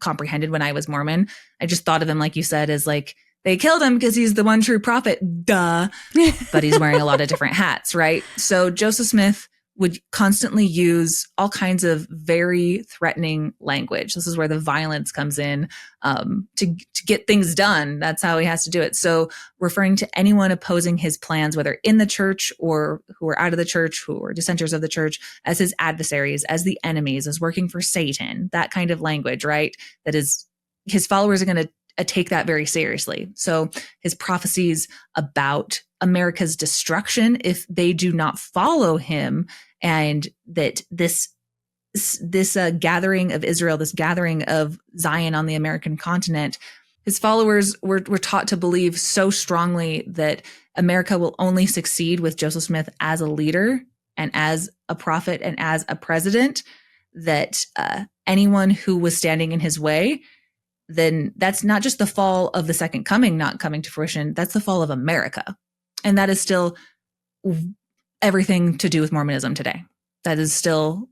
comprehended when I was Mormon. I just thought of him, like you said, as like, they killed him because he's the one true prophet, duh. But he's wearing a lot of different hats, right? So Joseph Smith would constantly use all kinds of very threatening language. This is where the violence comes in to get things done. That's how he has to do it. So referring to anyone opposing his plans, whether in the church or who are out of the church, who are dissenters of the church, as his adversaries, as the enemies, as working for Satan, that kind of language, right? That is, his followers are going to take that very seriously. So his prophecies about America's destruction if they do not follow him, and that this gathering of Israel, this gathering of Zion on the American continent, his followers were taught to believe so strongly that America will only succeed with Joseph Smith as a leader and as a prophet and as a president, that anyone who was standing in his way, then that's not just the fall of the second coming not coming to fruition, that's the fall of America. And that is still everything to do with Mormonism today. That is still,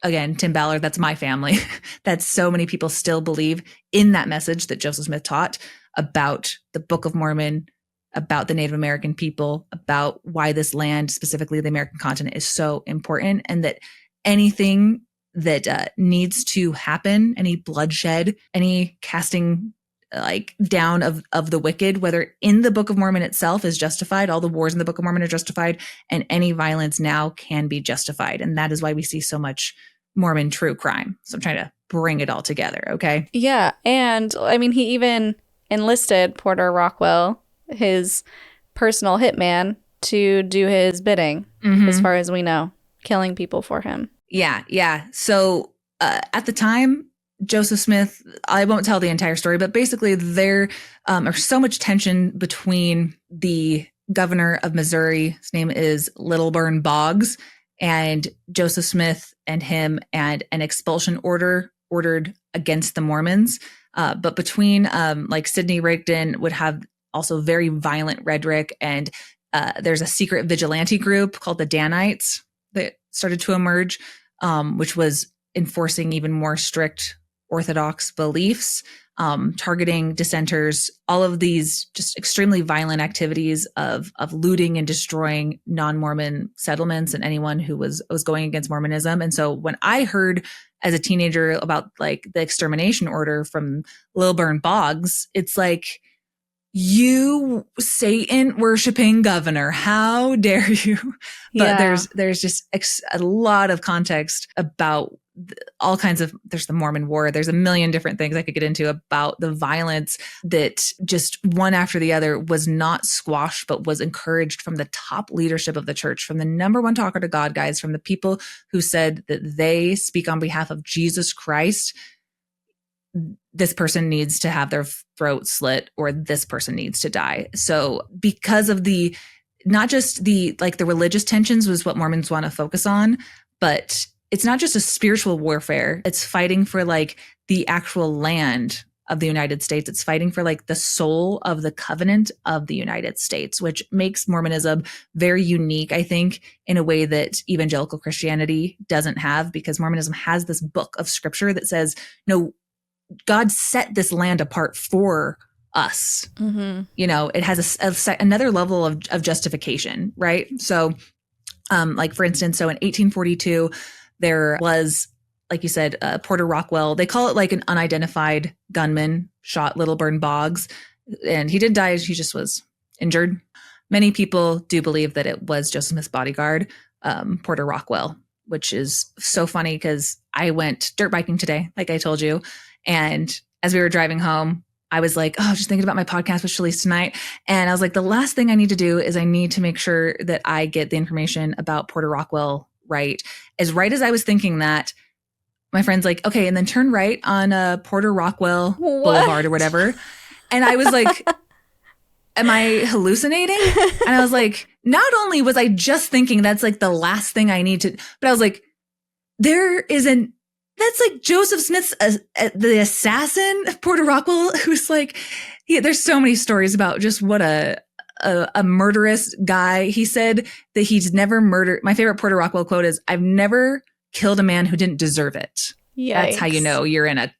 again, Tim Ballard, that's my family. That so many people still believe in that message that Joseph Smith taught about the Book of Mormon, about the Native American people, about why this land, specifically the American continent, is so important, and that anything that needs to happen, any bloodshed, any casting like down of the wicked, whether in the Book of Mormon itself is justified, all the wars in the Book of Mormon are justified, and any violence now can be justified. And that is why we see so much Mormon true crime. So I'm trying to bring it all together, okay? Yeah, and I mean, he even enlisted Porter Rockwell, his personal hitman, to do his bidding, as far as we know, killing people for him. Yeah. So at the time, Joseph Smith, I won't tell the entire story, but basically there are so much tension between the governor of Missouri, his name is Little Burn Boggs, and Joseph Smith and him, and an expulsion ordered against the Mormons. But between like Sidney Rigdon would have also very violent rhetoric, and there's a secret vigilante group called the Danites that started to emerge, which was enforcing even more strict Orthodox beliefs, targeting dissenters, all of these just extremely violent activities of looting and destroying non-Mormon settlements and anyone who was going against Mormonism. And so when I heard as a teenager about like the extermination order from Lilburn Boggs, it's like, you Satan worshiping governor, how dare you? But there's just a lot of context about all kinds of, there's the Mormon War, there's a million different things I could get into about the violence that just one after the other was not squashed, but was encouraged from the top leadership of the church, from the number one talker to God guys, from the people who said that they speak on behalf of Jesus Christ. This person needs to have their throat slit, or this person needs to die. So because of the, not just the, like the religious tensions was what Mormons want to focus on, but it's not just a spiritual warfare. It's fighting for like the actual land of the United States. It's fighting for like the soul of the covenant of the United States, which makes Mormonism very unique, I think, in a way that evangelical Christianity doesn't have, because Mormonism has this book of scripture that says, no, God set this land apart for us. You know, it has another level of justification, right? So like for instance, so in 1842, there was, like you said, Porter Rockwell, they call it like an unidentified gunman shot Little Burn Boggs, and he didn't die, he just was injured. Many people do believe that it was Joseph Smith's bodyguard, Porter Rockwell, which is so funny because I went dirt biking today, like I told you. And as we were driving home, I was like, oh, just thinking about my podcast with Shelise tonight. And I was like, the last thing I need to do is I need to make sure that I get the information about Porter Rockwell right. As I was thinking that, my friend's like, okay, and then turn right on Porter Rockwell Boulevard or whatever. And I was like, am I hallucinating? And I was like, not only was I just thinking that's like the last thing I need to, but I was like, that's like Joseph Smith's, the assassin, Porter Rockwell, who's like, there's so many stories about just what a murderous guy. He said that he's never murdered. My favorite Porter Rockwell quote is, I've never killed a man who didn't deserve it. Yikes. That's how you know you're in an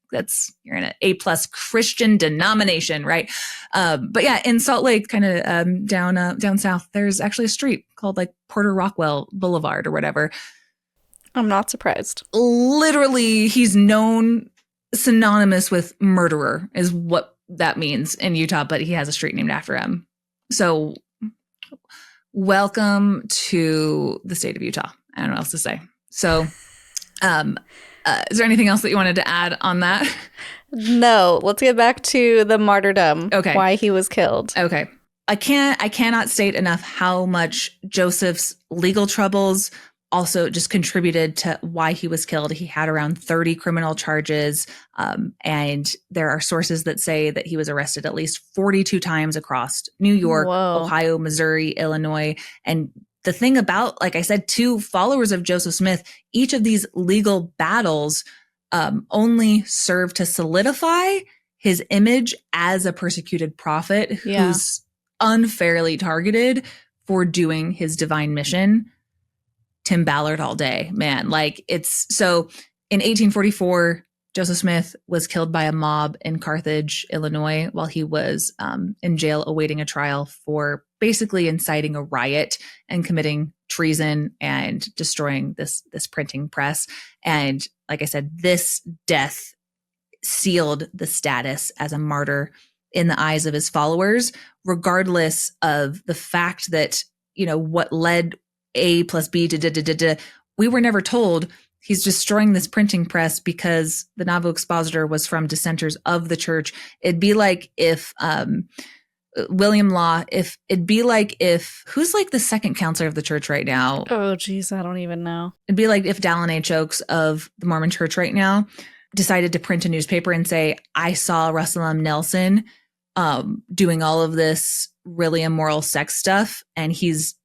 A+ Christian denomination, right? But yeah, in Salt Lake, kind of down south, there's actually a street called like Porter Rockwell Boulevard or whatever. I'm not surprised. Literally, he's known synonymous with murderer is what that means in Utah, but he has a street named after him. So welcome to the state of Utah. I don't know what else to say. So is there anything else that you wanted to add on that? No, let's get back to the martyrdom. Okay. Why he was killed. Okay. I cannot state enough how much Joseph's legal troubles also just contributed to why he was killed. He had around 30 criminal charges. And there are sources that say that he was arrested at least 42 times across New York, Whoa. Ohio, Missouri, Illinois. And the thing about, like I said, two followers of Joseph Smith, each of these legal battles only served to solidify his image as a persecuted prophet who's unfairly targeted for doing his divine mission. Tim Ballard all day, man. Like it's so in 1844, Joseph Smith was killed by a mob in Carthage, Illinois, while he was in jail awaiting a trial for basically inciting a riot and committing treason and destroying this printing press. And like I said, this death sealed the status as a martyr in the eyes of his followers, regardless of the fact that, what led A plus B to we were never told he's destroying this printing press because the Nauvoo expositor was from dissenters of the church. It'd be like if William Law, who's like the second counselor of the church right now? Oh, geez, I don't even know. It'd be like if Dallin H. Oaks of the Mormon church right now decided to print a newspaper and say, I saw Russell M. Nelson doing all of this really immoral sex stuff, and he's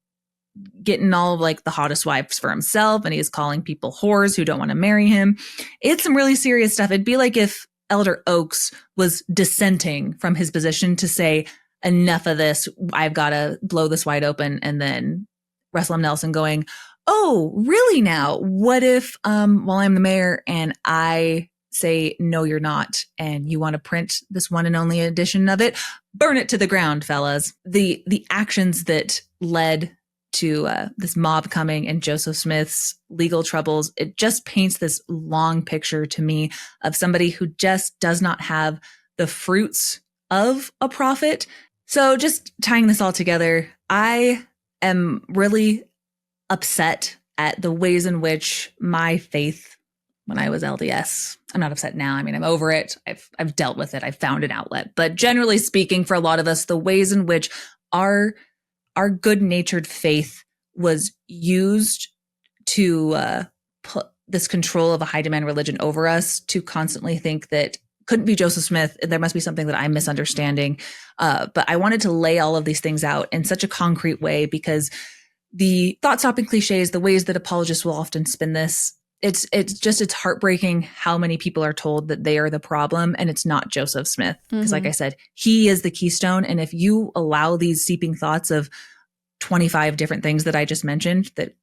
getting all of like the hottest wives for himself, and he's calling people whores who don't want to marry him. It's some really serious stuff. It'd be like if Elder Oaks was dissenting from his position to say, enough of this, I've got to blow this wide open, and then Russell M. Nelson going, oh, really now? What if while I'm the mayor and I say, no, you're not, and you want to print this one and only edition of it, burn it to the ground, fellas. The actions that led to this mob coming and Joseph Smith's legal troubles, it just paints this long picture to me of somebody who just does not have the fruits of a prophet. So just tying this all together, I am really upset at the ways in which my faith when I was LDS, I'm not upset now. I mean, I'm over it. I've dealt with it. I've found an outlet. But generally speaking, for a lot of us, the ways in which our good-natured faith was used to put this control of a high demand religion over us, to constantly think that couldn't be Joseph Smith. There must be something that I'm misunderstanding. But I wanted to lay all of these things out in such a concrete way, because the thought-stopping cliches, the ways that apologists will often spin this, it's heartbreaking how many people are told that they are the problem and it's not Joseph Smith. Because like I said, he is the keystone. And if you allow these seeping thoughts of 25 different things that I just mentioned that,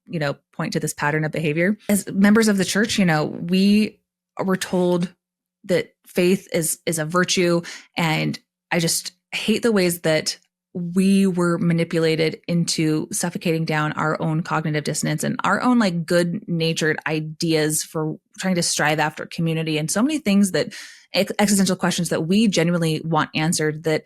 point to this pattern of behavior, as members of the church, we were told that faith is a virtue. And I just hate the ways that we were manipulated into suffocating down our own cognitive dissonance and our own like good-natured ideas for trying to strive after community, and so many things that existential questions that we genuinely want answered that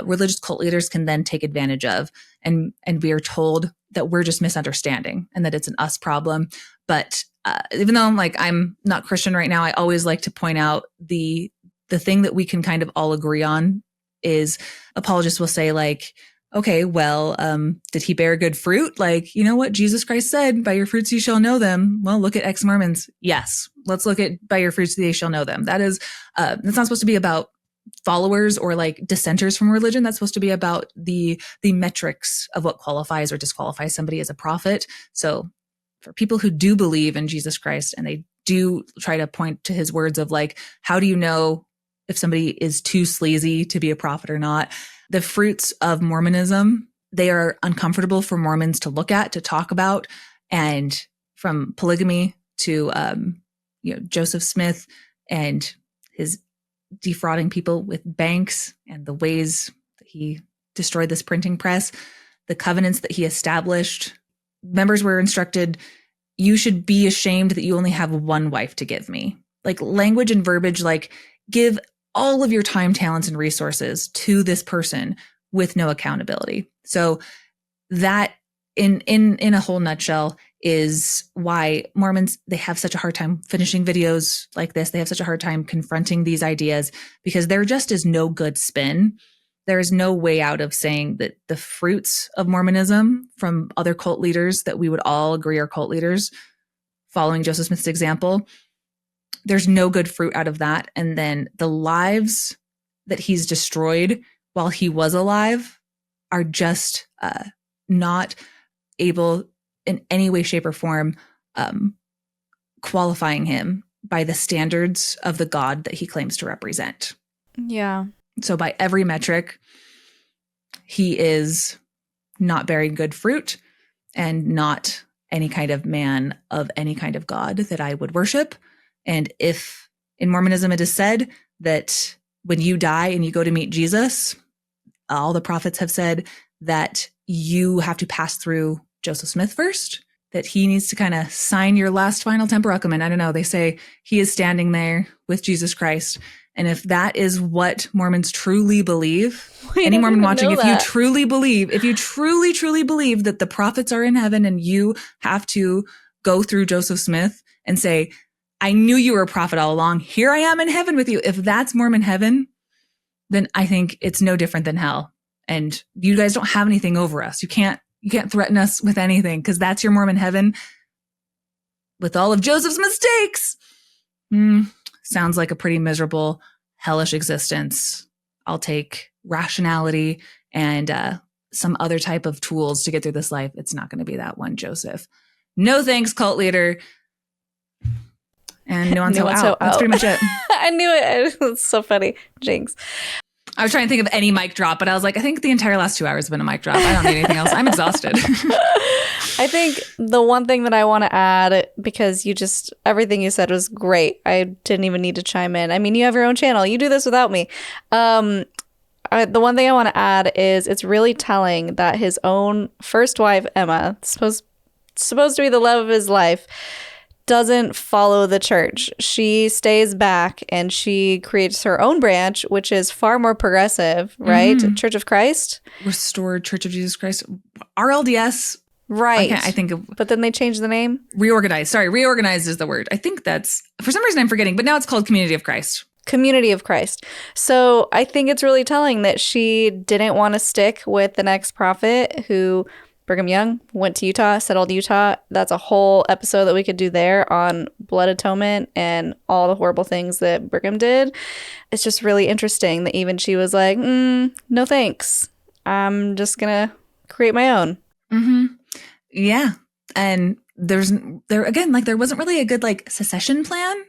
religious cult leaders can then take advantage of. And we are told that we're just misunderstanding and that it's an us problem. But even though I'm not Christian right now, I always like to point out the thing that we can kind of all agree on is apologists will say okay, well, did he bear good fruit? You know what Jesus Christ said, by your fruits you shall know them. Well, look at ex-Mormons. Yes. Let's look at by your fruits they shall know them. That is, that's not supposed to be about followers or dissenters from religion. That's supposed to be about the metrics of what qualifies or disqualifies somebody as a prophet. So for people who do believe in Jesus Christ and they do try to point to his words of how do you know if somebody is too sleazy to be a prophet or not? The fruits of Mormonism, they are uncomfortable for Mormons to look at, to talk about. And from polygamy to, Joseph Smith and his defrauding people with banks and the ways that he destroyed this printing press, the covenants that he established, members were instructed, you should be ashamed that you only have one wife to give me. Language and verbiage, give all of your time, talents, and resources to this person with no accountability. So that in a whole nutshell is why Mormons, they have such a hard time finishing videos like this. They have such a hard time confronting these ideas because there just is no good spin. There is no way out of saying that the fruits of Mormonism from other cult leaders that we would all agree are cult leaders following Joseph Smith's example, there's no good fruit out of that. And then the lives that he's destroyed while he was alive are just not able in any way, shape, or form qualifying him by the standards of the God that he claims to represent. Yeah. So by every metric, he is not bearing good fruit and not any kind of man of any kind of God that I would worship. And if in Mormonism it is said that when you die and you go to meet Jesus, all the prophets have said that you have to pass through Joseph Smith first, that he needs to kind of sign your last final temperament. I don't know. They say he is standing there with Jesus Christ And if that is what Mormons truly believe, We any didn't Mormon even watching, know if you that. truly believe that the prophets are in heaven and you have to go through Joseph Smith and say, I knew you were a prophet all along. Here I am in heaven with you. If that's Mormon heaven, then I think it's no different than hell. And you guys don't have anything over us. You can't threaten us with anything because that's your Mormon heaven with all of Joseph's mistakes. Sounds like a pretty miserable, hellish existence. I'll take rationality and some other type of tools to get through this life. It's not going to be that one, Joseph. No thanks, cult leader. And nuancehoe out. That's pretty much it. I knew it. It's so funny. Jinx. I was trying to think of any mic drop, but I was like, I think the entire last 2 hours have been a mic drop. I don't need anything else. I'm exhausted. I think the one thing that I want to add, because everything you said was great. I didn't even need to chime in. I mean, you have your own channel. You do this without me. The one thing I want to add is it's really telling that his own first wife, Emma, supposed to be the love of his life, doesn't follow the church. She stays back and she creates her own branch, which is far more progressive, right? Mm-hmm. Church of Christ. Restored Church of Jesus Christ. RLDS. Right. I think of. But then they changed the name? Reorganized. Sorry, reorganized is the word. I think that's, for some reason I'm forgetting, but now it's called Community of Christ. Community of Christ. So I think it's really telling that she didn't want to stick with the next prophet who... Brigham Young went to Utah, settled Utah. That's a whole episode that we could do there on blood atonement and all the horrible things that Brigham did. It's just really interesting that even she was like, no thanks. I'm just going to create my own. Mm-hmm. Yeah. And there wasn't really a good secession plan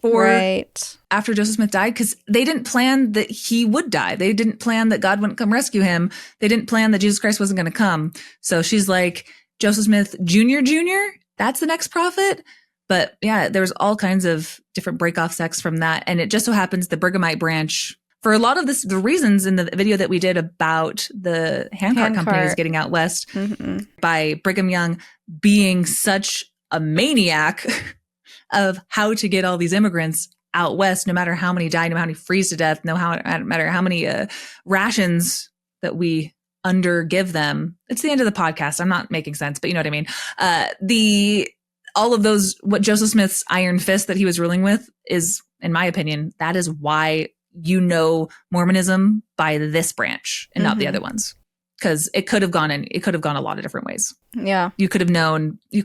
for right after Joseph Smith died, because they didn't plan that he would die. They didn't plan that God wouldn't come rescue him. They didn't plan that Jesus Christ wasn't going to come. So she's like, Joseph Smith Jr., that's the next prophet. But yeah, there's all kinds of different break-off sects from that. And it just so happens the Brighamite branch, for a lot of the reasons in the video that we did about the handcart companies getting out west, by Brigham Young being such a maniac of how to get all these immigrants out west, no matter how many die, no matter how many freeze to death, no matter how many rations that we undergive them. It's the end of the podcast. I'm not making sense, but you know what I mean. All of those, what Joseph Smith's iron fist that he was ruling with is, in my opinion, that is why Mormonism by this branch and not the other ones. Because it could have gone a lot of different ways. Yeah. You could have known the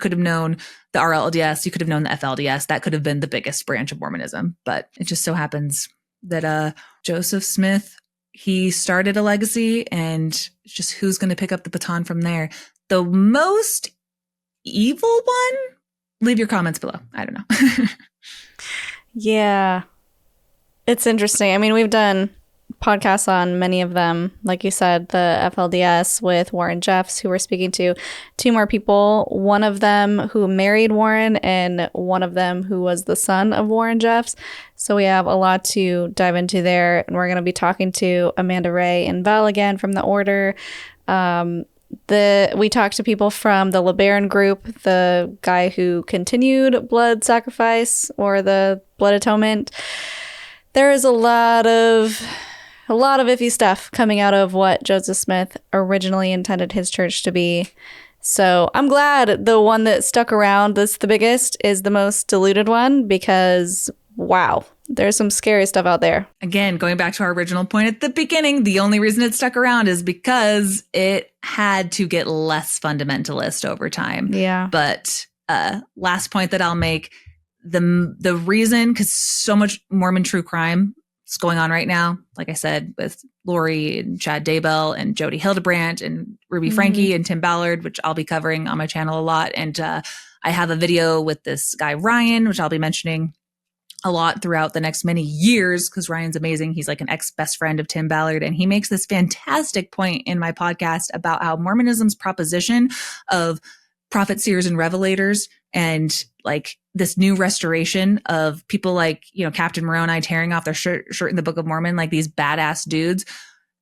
RLDS, you could have known the FLDS. That could have been the biggest branch of Mormonism. But it just so happens that Joseph Smith, he started a legacy, and just who's going to pick up the baton from there? The most evil one? Leave your comments below. I don't know. Yeah. It's interesting. I mean, we've done podcasts on many of them, like you said, the FLDS with Warren Jeffs, who we're speaking to, 2 more people, one of them who married Warren and one of them who was the son of Warren Jeffs. So we have a lot to dive into there, and we're going to be talking to Amanda Ray and Val again from the Order. We talked to people from the LeBaron group, the guy who continued blood sacrifice or the blood atonement. There is a lot of iffy stuff coming out of what Joseph Smith originally intended his church to be. So I'm glad the one that stuck around, that's the biggest, is the most diluted one, because wow, there's some scary stuff out there. Again, going back to our original point at the beginning, the only reason it stuck around is because it had to get less fundamentalist over time. Yeah. But last point that I'll make, the reason, because so much Mormon true crime is going on right now, like I said, with Lori and Chad Daybell and Jody Hildebrandt and Ruby Franke and Tim Ballard, which I'll be covering on my channel a lot. And I have a video with this guy, Ryan, which I'll be mentioning a lot throughout the next many years, because Ryan's amazing. He's like an ex-best friend of Tim Ballard. And he makes this fantastic point in my podcast about how Mormonism's proposition of prophet, seers, and revelators, and like this new restoration of people like, Captain Moroni tearing off their shirt in the Book of Mormon, like these badass dudes,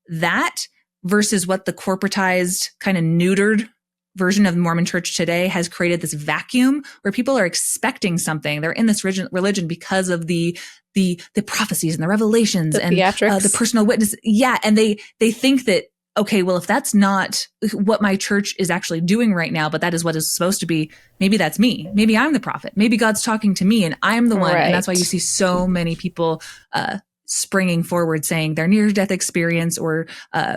that versus what the corporatized, kind of neutered version of the Mormon church today has created this vacuum where people are expecting something. They're in this religion because of the prophecies and the revelations and the personal witness. Yeah. And they think that, okay, well, if that's not what my church is actually doing right now, but that is what is supposed to be, maybe that's me. Maybe I'm the prophet. Maybe God's talking to me and I'm the one. Right. And that's why you see so many people springing forward saying their near-death experience or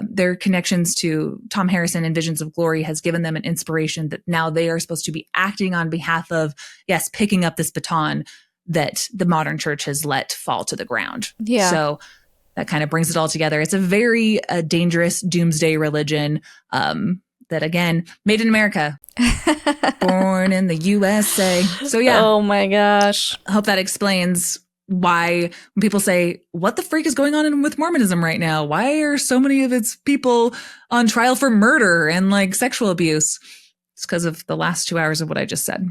their connections to Tom Harrison and Visions of Glory has given them an inspiration that now they are supposed to be acting on behalf of, yes, picking up this baton that the modern church has let fall to the ground. Yeah. So that kind of brings it all together. It's a very dangerous doomsday religion that, again, made in America, born in the USA. So yeah. Oh my gosh. I hope that explains why when people say, what the freak is going on with Mormonism right now? Why are so many of its people on trial for murder and like sexual abuse? It's because of the last 2 hours of what I just said.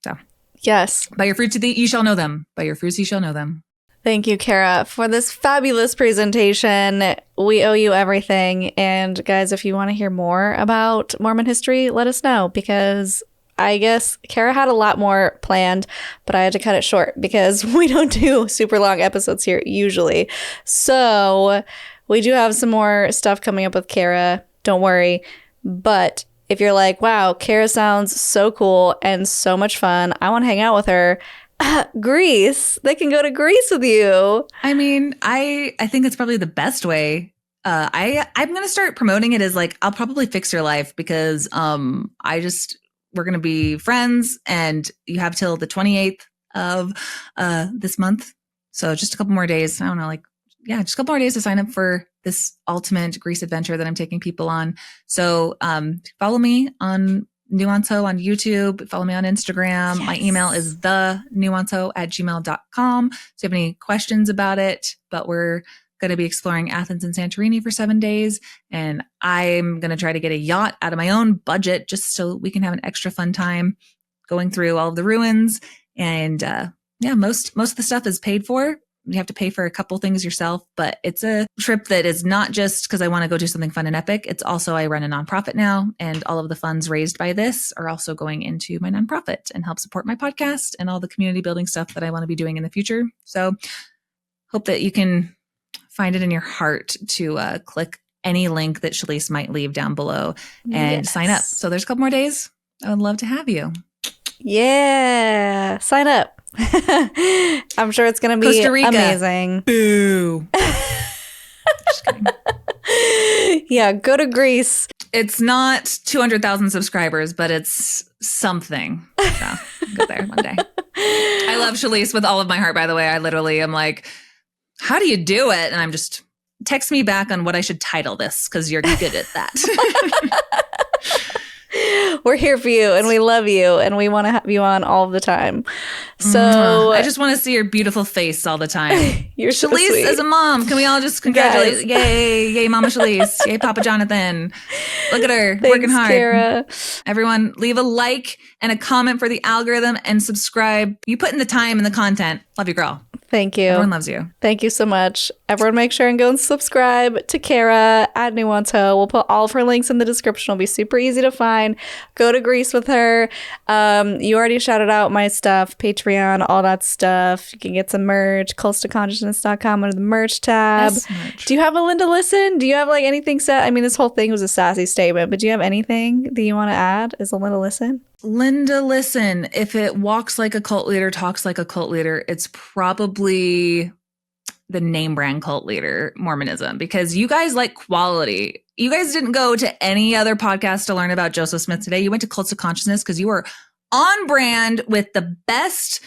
So yes. By your fruits ye shall know them. By your fruits ye shall know them. Thank you, Carah, for this fabulous presentation. We owe you everything. And guys, if you want to hear more about Mormon history, let us know, because I guess Carah had a lot more planned, but I had to cut it short because we don't do super long episodes here usually. So we do have some more stuff coming up with Carah. Don't worry. But if you're like, wow, Carah sounds so cool and so much fun, I want to hang out with her. Greece. They can go to Greece with you. I mean, I think it's probably the best way. I'm going to start promoting it as like, I'll probably fix your life because we're going to be friends and you have till the 28th of this month. So just a couple more days. I don't know, just a couple more days to sign up for this ultimate Greece adventure that I'm taking people on. So follow me on thenuancehoe on YouTube. Follow me on Instagram. Yes. My email is thenuancehoe@gmail.com. So if you have any questions about it, but we're going to be exploring Athens and Santorini for 7 days. And I'm going to try to get a yacht out of my own budget just so we can have an extra fun time going through all of the ruins. And most of the stuff is paid for. You have to pay for a couple things yourself, but it's a trip that is not just because I want to go do something fun and epic. It's also I run a nonprofit now, and all of the funds raised by this are also going into my nonprofit and help support my podcast and all the community building stuff that I want to be doing in the future. So hope that you can find it in your heart to click any link that Shelise might leave down below and sign up. So there's a couple more days. I would love to have you. Yeah. Sign up. I'm sure it's going to be Costa Rica. Amazing. Boo. Just kidding. Yeah, go to Greece. It's not 200,000 subscribers, but it's something. So I'll go there one day. I love Shelise with all of my heart, by the way. I literally am like, how do you do it? And I'm just, text me back on what I should title this because you're good at that. We're here for you and we love you and we want to have you on all the time. So I just want to see your beautiful face all the time. You're so Shelise sweet. as a mom. Can we all just congratulate? Yay, Mama Shelise. Yay, Papa Jonathan. Look at her, working hard. Carah. Everyone, leave a like and a comment for the algorithm and subscribe. You put in the time and the content. Love you, girl. Thank you. Everyone loves you. Thank you so much. Everyone make sure and go and subscribe to Carah at thenuancehoe. We'll put all of her links in the description. It'll be super easy to find. Go to Greece with her. You already shouted out my stuff, Patreon, all that stuff. You can get some merch, cultstoconsciousness.com under the merch tab. Yes, merch. Do you have a Linda Listen? Do you have like anything set? I mean, this whole thing was a sassy statement, but do you have anything that you want to add as a Linda Listen? Linda, listen, if it walks like a cult leader, talks like a cult leader, it's probably the name brand cult leader, Mormonism, because you guys like quality. You guys didn't go to any other podcast to learn about Joseph Smith today. You went to Cults of Consciousness because you were on brand with the best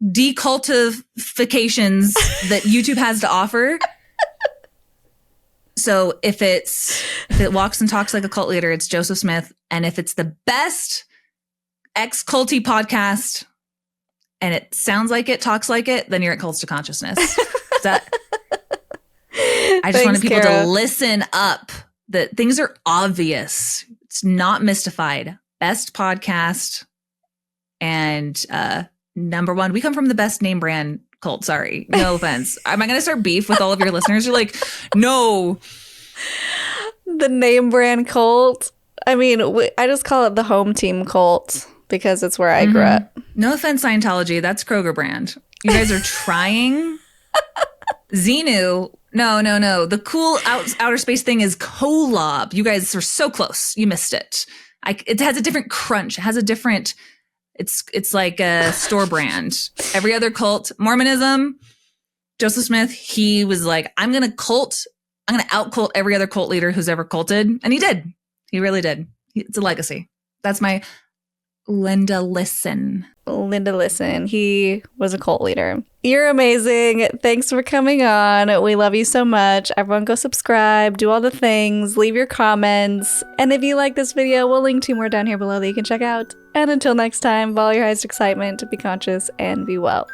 decultifications that YouTube has to offer. So if it walks and talks like a cult leader, it's Joseph Smith. And if it's the best ex-culty podcast and it sounds like it, talks like it, then you're at Cults to Consciousness. I just wanted people Carah. to listen up. That things are obvious. It's not mystified. Best podcast and number one. We come from the best name brand cult. Sorry, no offense. Am I going to start beef with all of your listeners? You're like, no. The name brand cult. I mean, I just call it the home team cult because it's where I grew up. No offense, Scientology. That's Kroger brand. You guys are trying. Xenu. No. The cool outer space thing is Kolob. You guys are so close. You missed it. It has a different crunch. It has a different... It's like a store brand. Every other cult, Mormonism, Joseph Smith, he was like, I'm going to out-cult every other cult leader who's ever culted. And he did. He really did. It's a legacy. That's my Linda Listen. He was a cult leader. You're amazing. Thanks for coming on. We love you so much. Everyone go subscribe, do all the things, leave your comments. And if you like this video, we'll link 2 more down here below that you can check out. And until next time, follow your highest excitement, be conscious, and be well.